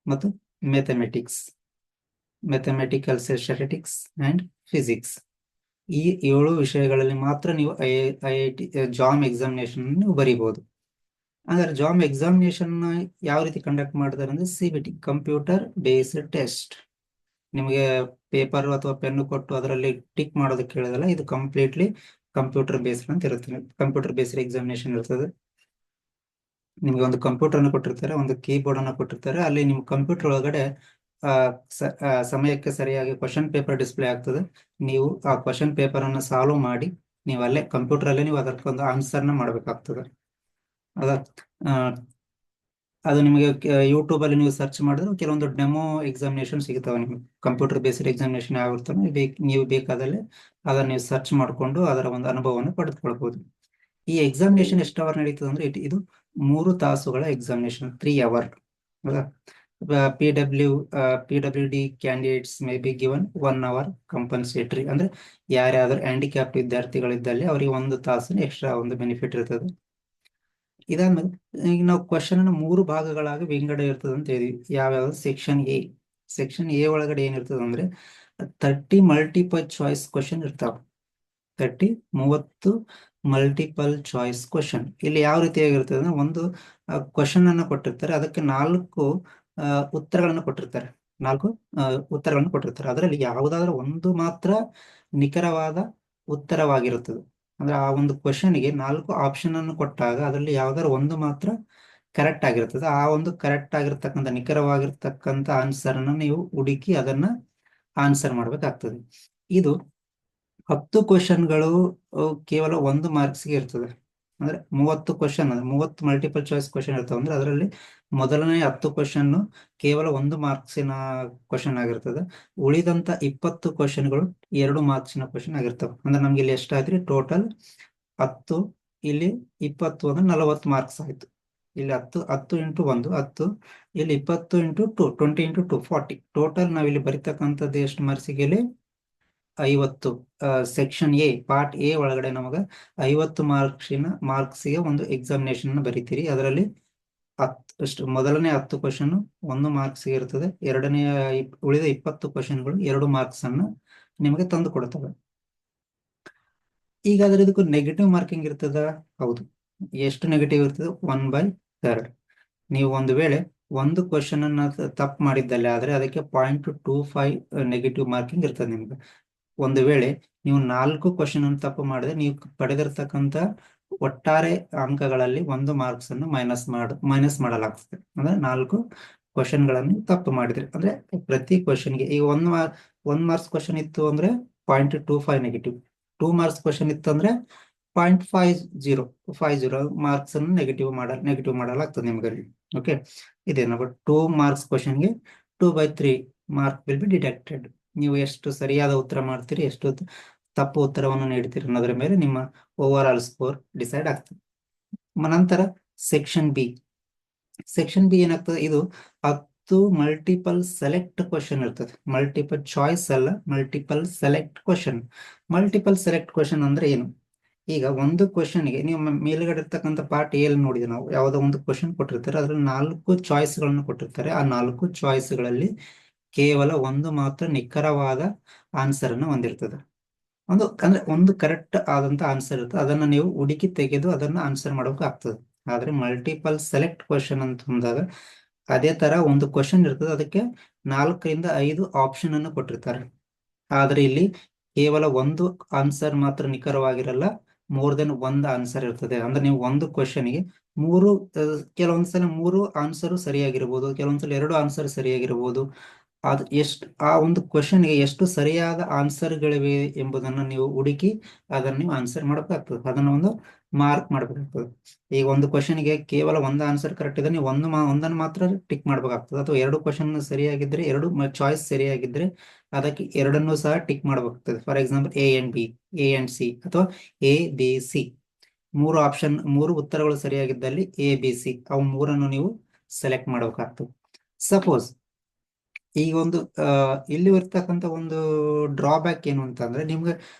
ಮತ್ತು mathematics, mathematical statistics and physics, ಈ 7 ವಿಷಯಗಳಲ್ಲಿ ಮಾತ್ರ ನೀವು IIT ಜಾಮ್ ಎಕ್ಸಾಮಿನೇಷನ್ ನೀವು ಬರೀಬಹುದು. ಅಂದ್ರೆ ಜಾಮ್ ಎಕ್ಸಾಮಿನೇಷನ್ ಯಾವ ರೀತಿ ಕಂಡಕ್ಟ್ ಮಾಡ್ತಾರೆ ಅಂದ್ರೆ, CBT, ಕಂಪ್ಯೂಟರ್ ಬೇಸ್ಡ್ ಟೆಸ್ಟ್. ನಿಮಗೆ ಪೇಪರ್ ಅಥವಾ ಪೆನ್ ಕೊಟ್ಟು ಅದರಲ್ಲಿ ಟಿಕ್ ಮಾಡೋದಕ್ಕೆ ಹೇಳೋದಲ್ಲ, ಇದು ಕಂಪ್ಲೀಟ್ಲಿ ಕಂಪ್ಯೂಟರ್ ಬೇಸ್ಡ್ ಅಂತ ಇರುತ್ತೆ. ಕಂಪ್ಯೂಟರ್ ಬೇಸ್ಡ್ ಎಕ್ಸಾಮಿನೇಷನ್ ಇರ್ತದೆ. ನಿಮ್ಗೆ ಒಂದು ಕಂಪ್ಯೂಟರ್ ಅನ್ನು ಕೊಟ್ಟಿರ್ತಾರೆ, ಒಂದು ಕೀಬೋರ್ಡ್ ಅನ್ನು ಕೊಟ್ಟಿರ್ತಾರೆ, ಅಲ್ಲಿ ನಿಮ್ಮ ಕಂಪ್ಯೂಟರ್ ಒಳಗಡೆ ಸಮಯಕ್ಕೆ ಸರಿಯಾಗಿ ಕ್ವಶನ್ ಪೇಪರ್ ಡಿಸ್ಪ್ಲೇ ಆಗ್ತದೆ. ನೀವು ಆ ಕ್ವಶನ್ ಪೇಪರ್ ಅನ್ನು ಸಾಲ್ವ್ ಮಾಡಿ ನೀವು ಅಲ್ಲೇ ಕಂಪ್ಯೂಟರ್ ಅಲ್ಲೇ ನೀವು ಅದಕ್ಕೊಂದು ಆನ್ಸರ್ನ ಮಾಡಬೇಕಾಗ್ತದೆ. ಅದ ಆ, ಅದು ನಿಮಗೆ ಯೂಟ್ಯೂಬ್ ಅಲ್ಲಿ ನೀವು ಸರ್ಚ್ ಮಾಡಿದ್ರೆ ಕೆಲವೊಂದು ಡೆಮೋ ಎಕ್ಸಾಮಿನೇಷನ್ ಸಿಗ್ತಾವೆ ನಿಮಗೆ. ಕಂಪ್ಯೂಟರ್ ಬೇಸ್ಡ್ ಎಕ್ಸಾಮಿನೇಷನ್ ಯಾವ ಇರ್ತಾವೆ ನೀವು ಬೇಕಾದಲ್ಲಿ ಅದನ್ನ ನೀವು ಸರ್ಚ್ ಮಾಡಿಕೊಂಡು ಅದರ ಒಂದು ಅನುಭವವನ್ನು ಪಡೆದುಕೊಳ್ಬಹುದು. ಈ ಎಕ್ಸಾಮಿನೇಷನ್ ಎಷ್ಟು ಅವರ್ ನಡೀತದೆ ಅಂದ್ರೆ, ಇದು 3 ತಾಸುಗಳ examination, 3 hour. PWD candidates may be given 1 hour compensatory, ಅಂದ್ರೆ ಯಾರ್ಯಾದ್ರು ಹ್ಯಾಂಡಿಕ್ಯಾಪ್ ವಿದ್ಯಾರ್ಥಿಗಳಿದ್ದಲ್ಲಿ ಅವರಿಗೆ 1 ತಾಸಿನ ಎಕ್ಸ್ಟ್ರಾ ಒಂದು ಬೆನಿಫಿಟ್ ಇರ್ತದೆ. ಇದಾದ್ಮೇಲೆ ಈಗ ನಾವು ಕ್ವಶನ್ ಅನ್ನು 3 ಭಾಗಗಳಾಗಿ ವಿಂಗಡ ಇರ್ತದೆ ಅಂತ ಹೇಳಿದ್ವಿ. ಯಾವ್ಯಾವ? ಸೆಕ್ಷನ್ ಎ ಒಳಗಡೆ ಏನಿರ್ತದೆ ಅಂದ್ರೆ 30 ಮಲ್ಟಿಪಲ್ ಚಾಯ್ಸ್ ಕ್ವಶನ್ ಇರ್ತಾವ. 30 ಮಲ್ಟಿಪಲ್ ಚಾಯ್ಸ್ ಕ್ವಶನ್. ಇಲ್ಲಿ ಯಾವ ರೀತಿಯಾಗಿರ್ತದೆ ಅಂದ್ರೆ, ಒಂದು ಕ್ವಶನ್ ಅನ್ನು ಕೊಟ್ಟಿರ್ತಾರೆ, ಅದಕ್ಕೆ 4 ಉತ್ತರಗಳನ್ನು ಕೊಟ್ಟಿರ್ತಾರೆ. 4 ಉತ್ತರಗಳನ್ನು ಕೊಟ್ಟಿರ್ತಾರೆ, ಅದರಲ್ಲಿ ಯಾವುದಾದ್ರೂ ಒಂದು ಮಾತ್ರ ನಿಖರವಾದ ಉತ್ತರವಾಗಿರುತ್ತದೆ. ಅಂದ್ರೆ ಆ ಒಂದು ಕ್ವಶನ್ಗೆ 4 ಆಪ್ಷನ್ ಅನ್ನು ಕೊಟ್ಟಾಗ ಅದರಲ್ಲಿ ಯಾವ್ದಾದ್ರು ಒಂದು ಮಾತ್ರ ಕರೆಕ್ಟ್ ಆಗಿರ್ತದೆ. ಆ ಒಂದು ಕರೆಕ್ಟ್ ಆಗಿರ್ತಕ್ಕಂಥ ನಿಖರವಾಗಿರ್ತಕ್ಕಂಥ ಆನ್ಸರ್ ಅನ್ನು ನೀವು ಹುಡುಕಿ ಅದನ್ನ ಆನ್ಸರ್ ಮಾಡ್ಬೇಕಾಗ್ತದೆ. ಇದು 10 ಕ್ವಶನ್ಗಳು ಕೇವಲ 1 ಮಾರ್ಕ್ಸ್ಗೆ ಇರ್ತದೆ. ಅಂದ್ರೆ 30 ಕ್ವಶನ್, 30 ಮಲ್ಟಿಪಲ್ ಚಾಯ್ಸ್ ಕ್ವಶನ್ ಇರ್ತವೆ ಅಂದ್ರೆ ಅದರಲ್ಲಿ ಮೊದಲನೇ 10 ಕ್ವಶನ್ ಕೇವಲ 1 ಮಾರ್ಕ್ಸಿನ ಕ್ವಶನ್ ಆಗಿರ್ತದೆ. ಉಳಿದಂತ 20 ಕ್ವಶನ್ಗಳು 2 ಮಾರ್ಕ್ಸಿನ ಕ್ವಶನ್ ಆಗಿರ್ತವೆ. ಅಂದ್ರೆ ನಮ್ಗೆ ಇಲ್ಲಿ ಎಷ್ಟಾಯ್ತು ಟೋಟಲ್? 10, ಇಲ್ಲಿ 20 ಅಂದ್ರೆ 40 ಮಾರ್ಕ್ಸ್ ಆಯ್ತು. ಇಲ್ಲಿ 10 ಇಂಟು 1 10, ಇಲ್ಲಿ 20 ಇಂಟು 2 20 ಇಂಟು 2 40. ಟೋಟಲ್ ನಾವಿಲ್ಲಿ ಬರೀತಕ್ಕಂಥದ್ದು ಎಷ್ಟು ಮಾರ್ಕ್ಸಿಗೆ? ಇಲ್ಲಿ 50. ಸೆಕ್ಷನ್ ಎ, ಪಾರ್ಟ್ ಎ ಒಳಗಡೆ ನಮಗ 50 ಮಾರ್ಕ್ಸಿಗೆ ಒಂದು ಎಕ್ಸಾಮಿನೇಷನ್ ಬರೀತೀರಿ. ಅದರಲ್ಲಿ ಮೊದಲನೇ 10 ಕ್ವಶನ್ 1 ಮಾರ್ಕ್ಸ್ಗೆ ಇರ್ತದೆ. ಉಳಿದ 20 ಕ್ವಶನ್ಗಳು 2 ಮಾರ್ಕ್ಸ್ ಅನ್ನ ನಿಮಗೆ ತಂದು ಕೊಡ್ತವೆ. ಈಗ ಇದಕ್ಕೂ ನೆಗೆಟಿವ್ ಮಾರ್ಕಿಂಗ್ ಇರ್ತದ? ಹೌದು. ಎಷ್ಟು ನೆಗೆಟಿವ್ ಇರ್ತದೆ? 1/3. ನೀವು ಒಂದು ವೇಳೆ ಒಂದು ಕ್ವಶನ್ ಅನ್ನ ತಪ್ಪು ಮಾಡಿದ್ದಲ್ಲಿ ಆದ್ರೆ ಅದಕ್ಕೆ 0.25 ನೆಗೆಟಿವ್ ಮಾರ್ಕಿಂಗ್ ಇರ್ತದೆ ನಿಮ್ಗೆ. ಒಂದು ವೇಳೆ ನೀವು 4 ಕ್ವಶನ್ ಅನ್ನು ತಪ್ಪು ಮಾಡಿದ್ರೆ ನೀವು ಪಡೆದಿರ್ತಕ್ಕಂಥ ಒಟ್ಟಾರೆ ಅಂಕಗಳಲ್ಲಿ 1 ಮಾರ್ಕ್ಸ್ ಅನ್ನು ಮೈನಸ್ ಮಾಡಲಾಗ್ತದೆ. ಅಂದ್ರೆ 4 ಕ್ವಶನ್ಗಳನ್ನು ತಪ್ಪು ಮಾಡಿದ್ರೆ, ಅಂದ್ರೆ ಪ್ರತಿ ಕ್ವಶನ್ಗೆ ಈಗ 1 ಮಾರ್ಕ್ಸ್ ಕ್ವಶನ್ ಇತ್ತು ಅಂದ್ರೆ 0.25 ನೆಗೆಟಿವ್, 2 ಮಾರ್ಕ್ಸ್ ಕ್ವಶನ್ ಇತ್ತು ಅಂದ್ರೆ 0.50 ಮಾರ್ಕ್ಸ್ ಅನ್ನು ನೆಗೆಟಿವ್ ಮಾಡಲಾಗ್ತದೆ ನಿಮ್ಗೆ. ಓಕೆ, ಇದೇನು 2 ಮಾರ್ಕ್ಸ್ ಕ್ವಶನ್ಗೆ 2/3 ಮಾರ್ಕ್ ವಿಲ್ ಬಿ ಡಿಡಕ್ಟೆಡ್. ನೀವು ಎಷ್ಟು ಸರಿಯಾದ ಉತ್ತರ ಮಾಡ್ತೀರಿ, ಎಷ್ಟು ತಪ್ಪು ಉತ್ತರವನ್ನು ನೀಡ್ತೀರಿ ಅನ್ನೋದ್ರ ಮೇಲೆ ನಿಮ್ಮ ಓವರ್ ಆಲ್ ಸ್ಕೋರ್ ಡಿಸೈಡ್ ಆಗ್ತದೆ. ನಂತರ ಸೆಕ್ಷನ್ ಬಿ. ಸೆಕ್ಷನ್ ಬಿ ಏನಾಗ್ತದೆ, ಇದು 10 ಮಲ್ಟಿಪಲ್ ಸೆಲೆಕ್ಟ್ ಕ್ವಶನ್ ಇರ್ತದೆ. ಮಲ್ಟಿಪಲ್ ಚಾಯ್ಸ್ ಅಲ್ಲ, multiple select question. Multiple select question ಅಂದ್ರೆ ಏನು? ಈಗ ಒಂದು ಕ್ವಶನ್ಗೆ ನೀವು ಮೇಲ್ಗಡೆ ಇರ್ತಕ್ಕಂಥ ಪಾರ್ಟ್ ಎಲ್ಲಿ ನೋಡಿದ್ರೆ ನಾವು ಯಾವುದೋ ಒಂದು ಕ್ವಶನ್ ಕೊಟ್ಟಿರ್ತಾರೆ, ಅದ್ರಲ್ಲಿ 4 ಚಾಯ್ಸ್ಗಳನ್ನು ಕೊಟ್ಟಿರ್ತಾರೆ. ಆ 4 ಚಾಯ್ಸ್ಗಳಲ್ಲಿ ಕೇವಲ ಒಂದು ಮಾತ್ರ ನಿಖರವಾದ ಆನ್ಸರ್ ಅನ್ನು ಹೊಂದಿರ್ತದೆ. ಅಂದ್ರೆ ಒಂದು ಕರೆಕ್ಟ್ ಆದಂತ ಆನ್ಸರ್ ಇರ್ತದೆ, ಅದನ್ನ ನೀವು ಹುಡುಕಿ ತೆಗೆದು ಅದನ್ನ ಆನ್ಸರ್ ಮಾಡೋಕೆ ಆಗ್ತದೆ. ಆದ್ರೆ ಮಲ್ಟಿಪಲ್ ಸೆಲೆಕ್ಟ್ ಕ್ವಶನ್ ಅಂತ ಅಂದಾಗ ಅದೇ ತರ ಒಂದು ಕ್ವಶನ್ ಇರ್ತದೆ, ಅದಕ್ಕೆ 4 ರಿಂದ 5 ಆಪ್ಷನ್ ಅನ್ನು ಕೊಟ್ಟಿರ್ತಾರೆ. ಆದ್ರೆ ಇಲ್ಲಿ ಕೇವಲ ಒಂದು ಆನ್ಸರ್ ಮಾತ್ರ ನಿಖರವಾಗಿರಲ್ಲ, ಮೋರ್ ದೆನ್ ಒಂದು ಆನ್ಸರ್ ಇರ್ತದೆ. ಅಂದ್ರೆ ನೀವು ಒಂದು ಕ್ವಶನ್ಗೆ ಮೂರು ಕೆಲವೊಂದ್ಸಲ 3 ಆನ್ಸರ್ ಸರಿಯಾಗಿರ್ಬೋದು, ಕೆಲವೊಂದ್ಸಲ 2 ಆನ್ಸರ್ ಸರಿಯಾಗಿರ್ಬೋದು. ಅದು ಎಷ್ಟು ಆ ಒಂದು ಕ್ವಶನ್ಗೆ ಎಷ್ಟು ಸರಿಯಾದ ಆನ್ಸರ್ಗಳಿವೆ ಎಂಬುದನ್ನು ನೀವು ಹುಡುಕಿ ಅದನ್ನು ನೀವು ಆನ್ಸರ್ ಮಾಡಬೇಕಾಗ್ತದೆ. ಅದನ್ನು ಒಂದು ಮಾರ್ಕ್ ಮಾಡಬೇಕಾಗ್ತದೆ. ಈಗ ಒಂದು ಕ್ವಶನ್ಗೆ ಕೇವಲ ಒಂದು ಆನ್ಸರ್ ಕರೆಕ್ಟ್ ಇದೆ, ನೀವು ಒಂದನ್ನು ಮಾತ್ರ ಟಿಕ್ ಮಾಡಬೇಕಾಗ್ತದೆ. ಅಥವಾ 2 ಕ್ವಶನ್ ಸರಿಯಾಗಿದ್ರೆ, 2 ಚಾಯ್ಸ್ ಸರಿಯಾಗಿದ್ರೆ ಅದಕ್ಕೆ 2 ಸಹ ಟಿಕ್ ಮಾಡಬೇಕಾಗ್ತದೆ. For example A and B, A and C, ಅಥವಾ ಎ ಬಿ ಸಿ, 3 ಆಪ್ಷನ್, 3 ಉತ್ತರಗಳು ಸರಿಯಾಗಿದ್ದಲ್ಲಿ ಎ ಬಿ ಸಿ, ಅವು 3 ನೀವು ಸೆಲೆಕ್ಟ್ ಮಾಡಬೇಕಾಗ್ತದೆ. ಸಪೋಸ್ ಈಗ ಒಂದು ಇಲ್ಲಿ ಇರ್ತಕ್ಕಂಥ ಒಂದು ಡ್ರಾಬ್ಯಾಕ್ ಏನು ಅಂತ ಅಂದ್ರೆ, ನಿಮ್ಗೆ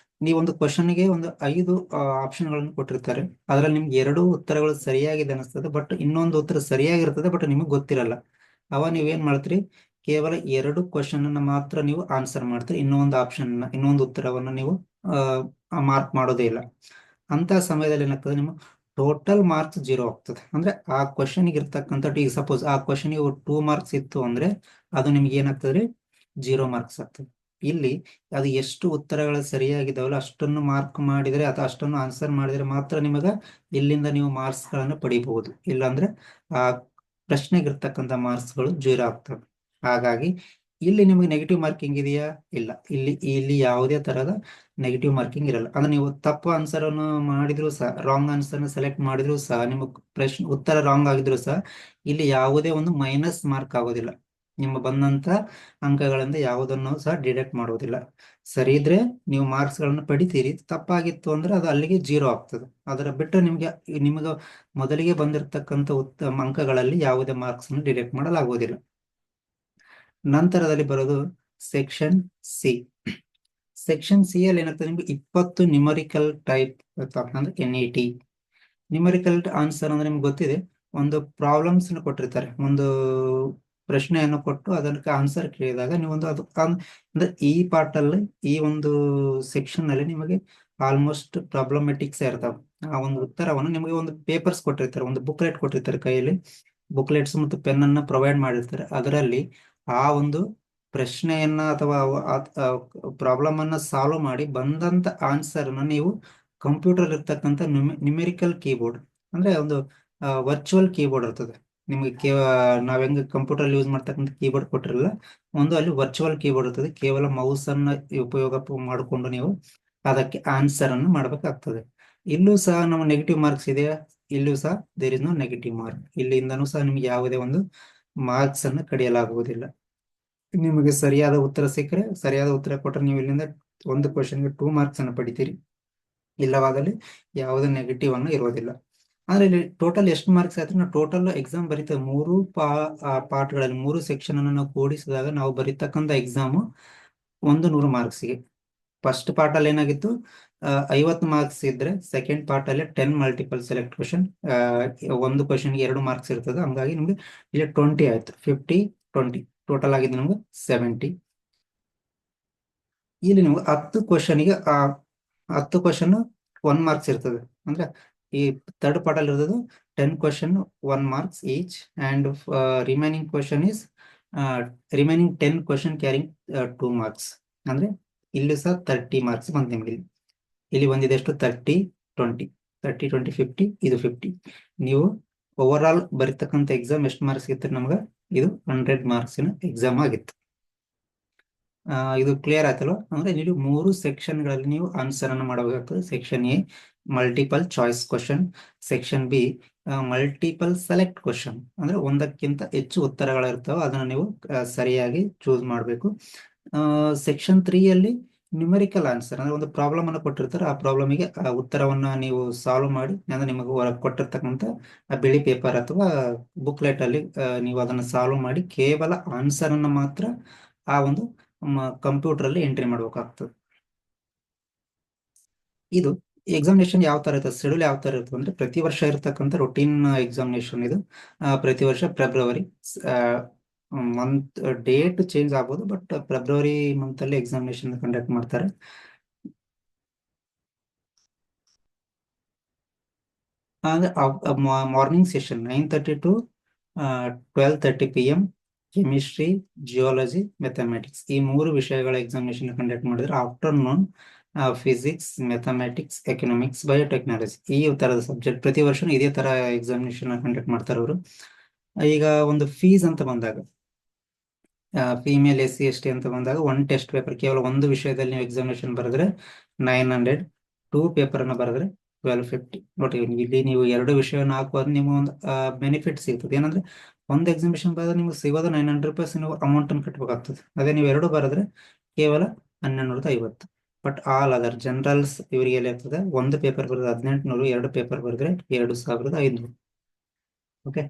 ನೀವೊಂದು ಕ್ವಶನ್ಗೆ ಒಂದು 5 ಆಪ್ಷನ್ಗಳನ್ನು ಕೊಟ್ಟಿರ್ತಾರೆ. ಅದ್ರಲ್ಲಿ ನಿಮ್ಗೆ 2 ಉತ್ತರಗಳು ಸರಿಯಾಗಿದೆ ಅನಿಸ್ತದೆ, ಬಟ್ ಇನ್ನೊಂದು ಉತ್ತರ ಸರಿಯಾಗಿರ್ತದೆ, ಬಟ್ ನಿಮಗೆ ಗೊತ್ತಿರಲ್ಲ. ಅವ ನೀವೇನ್ ಮಾಡ್ತೀರಿ, ಕೇವಲ 2 ಕ್ವಶನ್ ಅನ್ನ ಮಾತ್ರ ನೀವು ಆನ್ಸರ್ ಮಾಡ್ತೀರಿ, ಇನ್ನೊಂದು ಉತ್ತರವನ್ನು ನೀವು ಮಾರ್ಕ್ ಮಾಡೋದೇ ಇಲ್ಲ. ಅಂತ ಸಮಯದಲ್ಲಿ ಏನಾಗ್ತದೆ, ನಿಮ್ಮ ಟೋಟಲ್ ಮಾರ್ಕ್ಸ್ 0 ಆಗ್ತದೆ. ಅಂದ್ರೆ ಆ ಕ್ವಶನ್ಗೆ ಇರ್ತಕ್ಕಂಥ, ಈಗ ಸಪೋಸ್ ಆ ಕ್ವಶನ್ಗೆ 2 ಮಾರ್ಕ್ಸ್ ಇತ್ತು ಅಂದ್ರೆ ಅದು ನಿಮ್ಗೆ ಏನಾಗ್ತದೆ, 0 ಮಾರ್ಕ್ಸ್ ಆಗ್ತದೆ. ಇಲ್ಲಿ ಅದು ಎಷ್ಟು ಉತ್ತರಗಳು ಸರಿಯಾಗಿದ್ದಾವಲ್ಲ ಅಷ್ಟನ್ನು ಮಾರ್ಕ್ ಮಾಡಿದ್ರೆ ಅಥವಾ ಅಷ್ಟನ್ನು ಆನ್ಸರ್ ಮಾಡಿದ್ರೆ ಮಾತ್ರ ನಿಮಗ ಇಲ್ಲಿಂದ ನೀವು ಮಾರ್ಕ್ಸ್ ಗಳನ್ನು ಪಡಿಬಹುದು. ಇಲ್ಲಾಂದ್ರೆ ಆ ಪ್ರಶ್ನೆಗಿರ್ತಕ್ಕಂಥ ಮಾರ್ಕ್ಸ್ಗಳು 0 ಆಗ್ತವೆ. ಹಾಗಾಗಿ ಇಲ್ಲಿ ನಿಮಗೆ ನೆಗೆಟಿವ್ ಮಾರ್ಕಿಂಗ್ ಇದೆಯಾ? ಇಲ್ಲ. ಇಲ್ಲಿ ಯಾವುದೇ ತರಹದ ನೆಗೆಟಿವ್ ಮಾರ್ಕಿಂಗ್ ಇರಲ್ಲ. ಅಂದ್ರೆ ನೀವು ತಪ್ಪು ಆನ್ಸರ್ ಅನ್ನು ಮಾಡಿದ್ರು ಸಹ, ರಾಂಗ್ ಆನ್ಸರ್ ಸೆಲೆಕ್ಟ್ ಮಾಡಿದ್ರು ಸಹ, ನಿಮ್ಮ ಉತ್ತರ ರಾಂಗ್ ಆಗಿದ್ರು ಸಹ ಇಲ್ಲಿ ಯಾವುದೇ ಒಂದು ಮೈನಸ್ ಮಾರ್ಕ್ ಆಗೋದಿಲ್ಲ. ನಿಮ್ಮ ಬಂದಂತ ಅಂಕಗಳಿಂದ ಯಾವುದನ್ನು ಸಹ ಡಿಡಕ್ಟ್ ಮಾಡುವುದಿಲ್ಲ. ಸರಿ ಇದ್ರೆ ನೀವು ಮಾರ್ಕ್ಸ್ ಗಳನ್ನು ಪಡಿತೀರಿ, ತಪ್ಪಾಗಿತ್ತು ಅಂದ್ರೆ ಅದು ಅಲ್ಲಿಗೆ 0 ಆಗ್ತದೆ. ಅದರ ಬಿಟ್ಟು ನಿಮಗೆ ಮೊದಲಿಗೆ ಬಂದಿರತಕ್ಕಂಥ ಉತ್ತಮ ಅಂಕಗಳಲ್ಲಿ ಯಾವುದೇ ಮಾರ್ಕ್ಸ್ ಅನ್ನು ಡಿಡಕ್ಟ್ ಮಾಡಲಾಗುವುದಿಲ್ಲ. ನಂತರದಲ್ಲಿ ಬರೋದು ಸೆಕ್ಷನ್ ಸಿ. ಸೆಕ್ಷನ್ ಸಿ ಅಲ್ಲಿ ಏನಾಗ್ತದೆ, ನಿಮ್ಗೆ 20 ನ್ಯೂಮರಿಕಲ್ ಟೈಪ್ ಅಂದ್ರೆ NET. ನ್ಯೂಮರಿಕಲ್ ಆನ್ಸರ್ ಅಂದ್ರೆ ನಿಮ್ಗೆ ಗೊತ್ತಿದೆ, ಒಂದು ಪ್ರಾಬ್ಲಮ್ಸ್ ಕೊಟ್ಟಿರ್ತಾರೆ, ಒಂದು ಪ್ರಶ್ನೆಯನ್ನು ಕೊಟ್ಟು ಅದಕ್ಕೆ ಆನ್ಸರ್ ಕೇಳಿದಾಗ ನೀವೊಂದು ಅದು ಅಂದ್ರೆ ಈ ಪಾರ್ಟ್ ಅಲ್ಲಿ, ಈ ಒಂದು ಸೆಕ್ಷನ್ ಅಲ್ಲಿ ನಿಮಗೆ ಆಲ್ಮೋಸ್ಟ್ ಪ್ರಾಬ್ಲಮೆಟಿಕ್ಸ್ ಇರ್ತಾವೆ. ಆ ಒಂದು ಉತ್ತರವನ್ನು ನಿಮಗೆ ಒಂದು ಪೇಪರ್ಸ್ ಕೊಟ್ಟಿರ್ತಾರೆ, ಒಂದು ಬುಕ್ಲೆಟ್ ಕೊಟ್ಟಿರ್ತಾರೆ ಕೈಯಲ್ಲಿ, ಬುಕ್ಲೆಟ್ಸ್ ಮತ್ತು ಪೆನ್ ಅನ್ನ ಪ್ರೊವೈಡ್ ಮಾಡಿರ್ತಾರೆ. ಅದರಲ್ಲಿ ಆ ಒಂದು ಪ್ರಶ್ನೆಯನ್ನ ಅಥವಾ ಪ್ರಾಬ್ಲಮ್ ಅನ್ನ ಸಾಲ್ವ್ ಮಾಡಿ ಬಂದಂತ ಆನ್ಸರ್ ಅನ್ನ ನೀವು ಕಂಪ್ಯೂಟರ್ ಇರ್ತಕ್ಕಂಥ ನ್ಯೂಮೆರಿಕಲ್ ಕೀಬೋರ್ಡ್, ಅಂದ್ರೆ ಒಂದು ವರ್ಚುವಲ್ ಕೀಬೋರ್ಡ್ ಇರ್ತದೆ ನಿಮಗೆ. ನಾವ್ ಹೆಂಗ್ ಕಂಪ್ಯೂಟರ್ ಯೂಸ್ ಮಾಡ್ತಕ್ಕಂಥ ಕೀಬೋರ್ಡ್ ಕೊಟ್ಟಿರಲ್ಲ, ಒಂದು ಅಲ್ಲಿ ವರ್ಚುವಲ್ ಕೀಬೋರ್ಡ್ ಇರ್ತದೆ. ಕೇವಲ ಮೌಸ್ ಅನ್ನ ಉಪಯೋಗ ಮಾಡಿಕೊಂಡು ನೀವು ಅದಕ್ಕೆ ಆನ್ಸರ್ ಅನ್ನು ಮಾಡಬೇಕಾಗ್ತದೆ. ಇಲ್ಲೂ ಸಹ ನಮ್ಮ ನೆಗೆಟಿವ್ ಮಾರ್ಕ್ಸ್ ಇದೆಯಾ? ಇಲ್ಲೂ ಸಹ there is no negative mark. ಇಲ್ಲಿಂದನೂ ಸಹ ನಿಮ್ಗೆ ಯಾವುದೇ ಒಂದು ಮಾರ್ಕ್ಸ್ ಅನ್ನು ಕಡಿಯಲಾಗುವುದಿಲ್ಲ. ನಿಮಗೆ ಸರಿಯಾದ ಉತ್ತರ ಸಿಕ್ಕರೆ, ಸರಿಯಾದ ಉತ್ತರ ಕೊಟ್ಟರೆ ನೀವು ಇಲ್ಲಿಂದ ಒಂದು ಕ್ವಶನ್ಗೆ 2 ಮಾರ್ಕ್ಸ್ ಅನ್ನು ಪಡಿತೀರಿ. ಇಲ್ಲವಾದಲ್ಲಿ ಯಾವುದೇ ನೆಗೆಟಿವ್ ಅನ್ನು ಇರುವುದಿಲ್ಲ. ಆದ್ರೆ ಇಲ್ಲಿ ಟೋಟಲ್ ಎಷ್ಟು ಮಾರ್ಕ್ಸ್ ಆಯ್ತು, ನಾವು ಟೋಟಲ್ ಎಕ್ಸಾಮ್ ಬರೀತೇವೆ 3 ಪಾರ್ಟ್ಗಳಲ್ಲಿ, 3 ಸೆಕ್ಷನ್ ಅನ್ನು ನಾವು ಕೂಡಿಸಿದಾಗ ನಾವು ಬರೀತಕ್ಕಂಥ ಎಕ್ಸಾಮು 100 ಮಾರ್ಕ್ಸ್ಗೆ. ಫಸ್ಟ್ ಪಾರ್ಟ್ ಅಲ್ಲಿ ಏನಾಗಿತ್ತು, 50 ಮಾರ್ಕ್ಸ್ ಇದ್ರೆ ಸೆಕೆಂಡ್ ಪಾರ್ಟ್ ಅಲ್ಲಿ 10 ಮಲ್ಟಿಪಲ್ ಸೆಲೆಕ್ಟ್ ಕ್ವಶನ್, ಒಂದು ಕ್ವಶನ್ಗೆ 2 ಮಾರ್ಕ್ಸ್ ಇರ್ತದೆ. ಹಂಗಾಗಿ ನಿಮ್ಗೆ ಇಲ್ಲಿ 20 ಆಯ್ತು, 50 20 ಟೋಟಲ್ ಆಗಿದೆ ನಮ್ಗೆ 70. ಇಲ್ಲಿ ನೀವು 10 ಕ್ವಶನ್ಗೆ 10 ಕ್ವಶನ್ 1 ಮಾರ್ಕ್ಸ್ ಇರ್ತದೆ. ಅಂದ್ರೆ ಈ ಥರ್ಡ್ ಪಾರ್ಟ್ ಅಲ್ಲಿ ಇರೋದು 10 question 1 marks each, and remaining question is remaining 10 question carrying 2 marks. ಅಂದ್ರೆ ಇಲ್ಲಿ ಸಹ 30 ಮಾರ್ಕ್ಸ್ ಬಂತು ನಿಮ್ಗೆ. ಇಲ್ಲಿ ಬಂದಿದೆ ಎಷ್ಟು, 30 20, 30 20 50, ಇದು 50. ನೀವು ಓವರ್ ಆಲ್ ಬರೀತಕ್ಕಂಥ ಎಕ್ಸಾಮ್ ಎಷ್ಟು ಮಾರ್ಕ್ಸ್ ಇತ್ತು ನಮ್ಗೆ, ಇದು 100 ಮಾರ್ಕ್ಸಿನ ಎಕ್ಸಾಮ್ ಆಗಿತ್ತು. ಇದು ಕ್ಲಿಯರ್ ಆಯ್ತಲ್ವಾ? ಅಂದ್ರೆ ನೀವು 3 ಸೆಕ್ಷನ್ಗಳಲ್ಲಿ ನೀವು ಆನ್ಸರ್ ಅನ್ನು ಮಾಡಬೇಕಾಗ್ತದೆ. Section A multiple choice question, section be multiple select question, ಅಂದ್ರೆ ಒಂದಕ್ಕಿಂತ ಹೆಚ್ಚು ಉತ್ತರಗಳಿರ್ತಾವೆ, ಅದನ್ನ ನೀವು ಸರಿಯಾಗಿ ಚೂಸ್ ಮಾಡಬೇಕು. ಸೆಕ್ಷನ್ 3 ಅಲ್ಲಿ ನ್ಯೂಮರಿಕಲ್ ಆನ್ಸರ್ ಅಂದ್ರೆ ಒಂದು ಪ್ರಾಬ್ಲಮ್ ಅನ್ನು ಕೊಟ್ಟಿರ್ತಾರೆ, ಆ ಪ್ರಾಬ್ಲಮಿಗೆ ಆ ಉತ್ತರವನ್ನ ನೀವು ಸಾಲ್ವ್ ಮಾಡಿ, ಅಂದ್ರೆ ನಿಮಗೆ ಕೊಟ್ಟಿರ್ತಕ್ಕಂಥ ಆ ಬಿಳಿ ಪೇಪರ್ ಅಥವಾ ಬುಕ್ಲೆಟ್ ಅಲ್ಲಿ ನೀವು ಅದನ್ನು ಸಾಲ್ವ್ ಮಾಡಿ ಕೇವಲ ಆನ್ಸರ್ ಅನ್ನ ಮಾತ್ರ ಆ ಒಂದು ಕಂಪ್ಯೂಟರ್ ಅಲ್ಲಿ ಎಂಟ್ರಿ ಮಾಡಬೇಕಾಗ್ತದೆ. ಇದು ಎಕ್ಸಾಮಿನೇಷನ್ ಯಾವ ತರ ಇರ್ತದೆ, ಶೆಡ್ಯೂಲ್ ಯಾವ ತರ ಇರ್ತದೆ ಅಂದ್ರೆ ಪ್ರತಿ ವರ್ಷ ಇರತಕ್ಕಂಥ ರೊಟೀನ್ ಎಕ್ಸಾಮಿನೇಷನ್ ಇದು. ಪ್ರತಿ ವರ್ಷ ಫೆಬ್ರವರಿ ಮಂತ್, ಡೇಟ್ ಚೇಂಜ್ ಆಗ್ಬೋದು, ಬಟ್ ಫೆಬ್ರವರಿ ಮಂತ್ ಅಲ್ಲಿ ಎಕ್ಸಾಮಿನೇಷನ್ ಕಂಡಕ್ಟ್ ಮಾಡ್ತಾರೆ. ಅಂದ್ರೆ morning session 9:30 to 12:30 PM, chemistry, geology, mathematics ಈ ಮೂರು ವಿಷಯಗಳ ಎಕ್ಸಾಮಿನೇಷನ್ ಕಂಡಕ್ಟ್ ಮಾಡಿದ್ರೆ afternoon physics, mathematics, economics, biotechnology ಈ ತರದ ಸಬ್ಜೆಕ್ಟ್ ಪ್ರತಿ ವರ್ಷ ಇದೇ ತರ ಎಕ್ಸಾಮಿನೇಷನ್ ಕಂಡಕ್ಟ್ ಮಾಡ್ತಾರೆ ಅವರು. ಈಗ ಒಂದು ಫೀಸ್ ಅಂತ ಬಂದಾಗ, ಫಿಮೇಲ್ SC ST ಅಂತ ಬಂದಾಗ ಒನ್ ಟೆಸ್ಟ್ ಪೇಪರ್ ಕೇವಲ ಒಂದು ವಿಷಯದಲ್ಲಿ ನೀವು ಎಕ್ಸಾಮಿನೇಷನ್ ಬರೆದ್ರೆ 900, ಟೂ ಪೇಪರ್ ಅನ್ನು ಬರೆದ್ರೆ 1250. ನೋಡಿ ಇಲ್ಲಿ ನೀವು ಎರಡು ವಿಷಯವನ್ನು ಹಾಕುವಾಗ ನಿಮಗೆ ಒಂದು ಬೆನಿಫಿಟ್ ಸಿಗ್ತದೆ. ಏನಂದ್ರೆ ಒಂದು ಎಕ್ಸಾಮಿನೇಷನ್ ಬರೆದ್ರೆ ನಿಮ್ಗೆ ಸಿಗೋದು 900 ರೂಪೀಸ್ ನೀವು ಅಮೌಂಟ್ ಅನ್ನು ಕಟ್ಟಬೇಕಾಗ್ತದೆ. ಅದೇ ನೀವು ಎರಡು ಬರೆದ್ರೆ ಕೇವಲ 1150. ಬಟ್ ಆಲ್ ಅದರ್ ಜನರಲ್ಸ್ ಇವರಿಗೆ ಎಲ್ಲಿ ಇರ್ತದೆ, ಒಂದು ಪೇಪರ್ ಬರೆದ್ರೆ 1800, ಎರಡು ಪೇಪರ್ ಬರೆದ್ರೆ 2500. ಓಕೆ.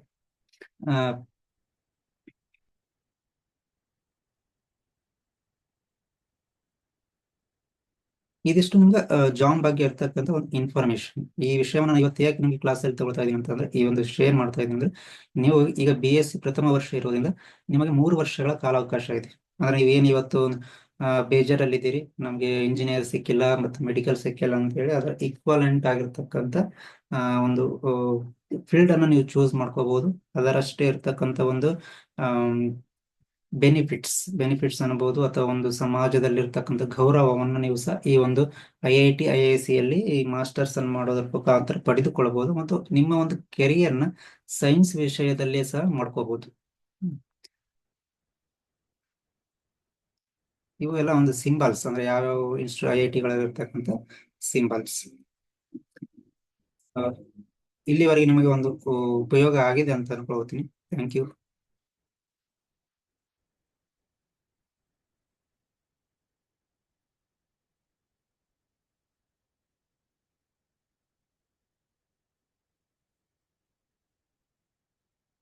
ಇದಿಷ್ಟು ನಿಮ್ಗೆ ಜಾನ್ ಬಗ್ಗೆ ಇರ್ತಕ್ಕಂಥ ಒಂದು ಇನ್ಫಾರ್ಮೇಶನ್. ಈ ವಿಷಯವನ್ನು ನಾನು ಇವತ್ತು ಯಾಕೆ ನಿಮಗೆ ಕ್ಲಾಸಲ್ಲಿ ತಗೊಳ್ತಾ ಇದ್ದೀನಿ ಅಂತಂದ್ರೆ, ಈ ಒಂದು ಶೇರ್ ಮಾಡ್ತಾ ಇದ್ದೀನಿ ಅಂದ್ರೆ, ನೀವು ಈಗ BSc ಪ್ರಥಮ ವರ್ಷ ಇರೋದ್ರಿಂದ ನಿಮಗೆ 3 ವರ್ಷಗಳ ಕಾಲಾವಕಾಶ ಇದೆ. ಅಂದ್ರೆ ನೀವೇನು ಇವತ್ತು ಬೇಜಾರಲ್ಲಿದ್ದೀರಿ, ನಮಗೆ ಇಂಜಿನಿಯರ್ ಸಿಕ್ಕಿಲ್ಲ ಮತ್ತು ಮೆಡಿಕಲ್ ಸಿಕ್ಕಿಲ್ಲ ಅಂತ ಹೇಳಿ ಅದರ ಈಕ್ವಲೆಂಟ್ ಆಗಿರ್ತಕ್ಕಂಥ ಒಂದು ಫೀಲ್ಡ್ ಅನ್ನು ನೀವು ಚೂಸ್ ಮಾಡ್ಕೋಬಹುದು. ಅದರಷ್ಟೇ ಇರ್ತಕ್ಕಂಥ ಒಂದು ಬೆನಿಫಿಟ್ಸ್ ಅನ್ಬೋದು, ಅಥವಾ ಒಂದು ಸಮಾಜದಲ್ಲಿ ಇರ್ತಕ್ಕಂಥ ಗೌರವವನ್ನು ನೀವು ಸಹ ಈ ಒಂದು IIT IISc ಅಲ್ಲಿ ಈ ಮಾಸ್ಟರ್ಸ್ ಅನ್ನು ಮಾಡೋದ್ರ ಮುಖಾಂತರ ಪಡೆದುಕೊಳ್ಳಬಹುದು, ಮತ್ತು ನಿಮ್ಮ ಒಂದು ಕೆರಿಯರ್ನ ಸೈನ್ಸ್ ವಿಷಯದಲ್ಲೇ ಸಹ ಮಾಡ್ಕೋಬಹುದು. ಹ್ಮ್. ಇವು ಎಲ್ಲ ಒಂದು ಸಿಂಬಲ್ಸ್, ಅಂದ್ರೆ ಯಾವ್ಯಾವ IIT ಇರ್ತಕ್ಕಂಥ ಸಿಂಬಲ್ಸ್. ಇಲ್ಲಿವರೆಗೆ ನಿಮಗೆ ಒಂದು ಉಪಯೋಗ ಆಗಿದೆ ಅಂತ ಅನ್ಕೊಳ್ತೀನಿ. Thank you.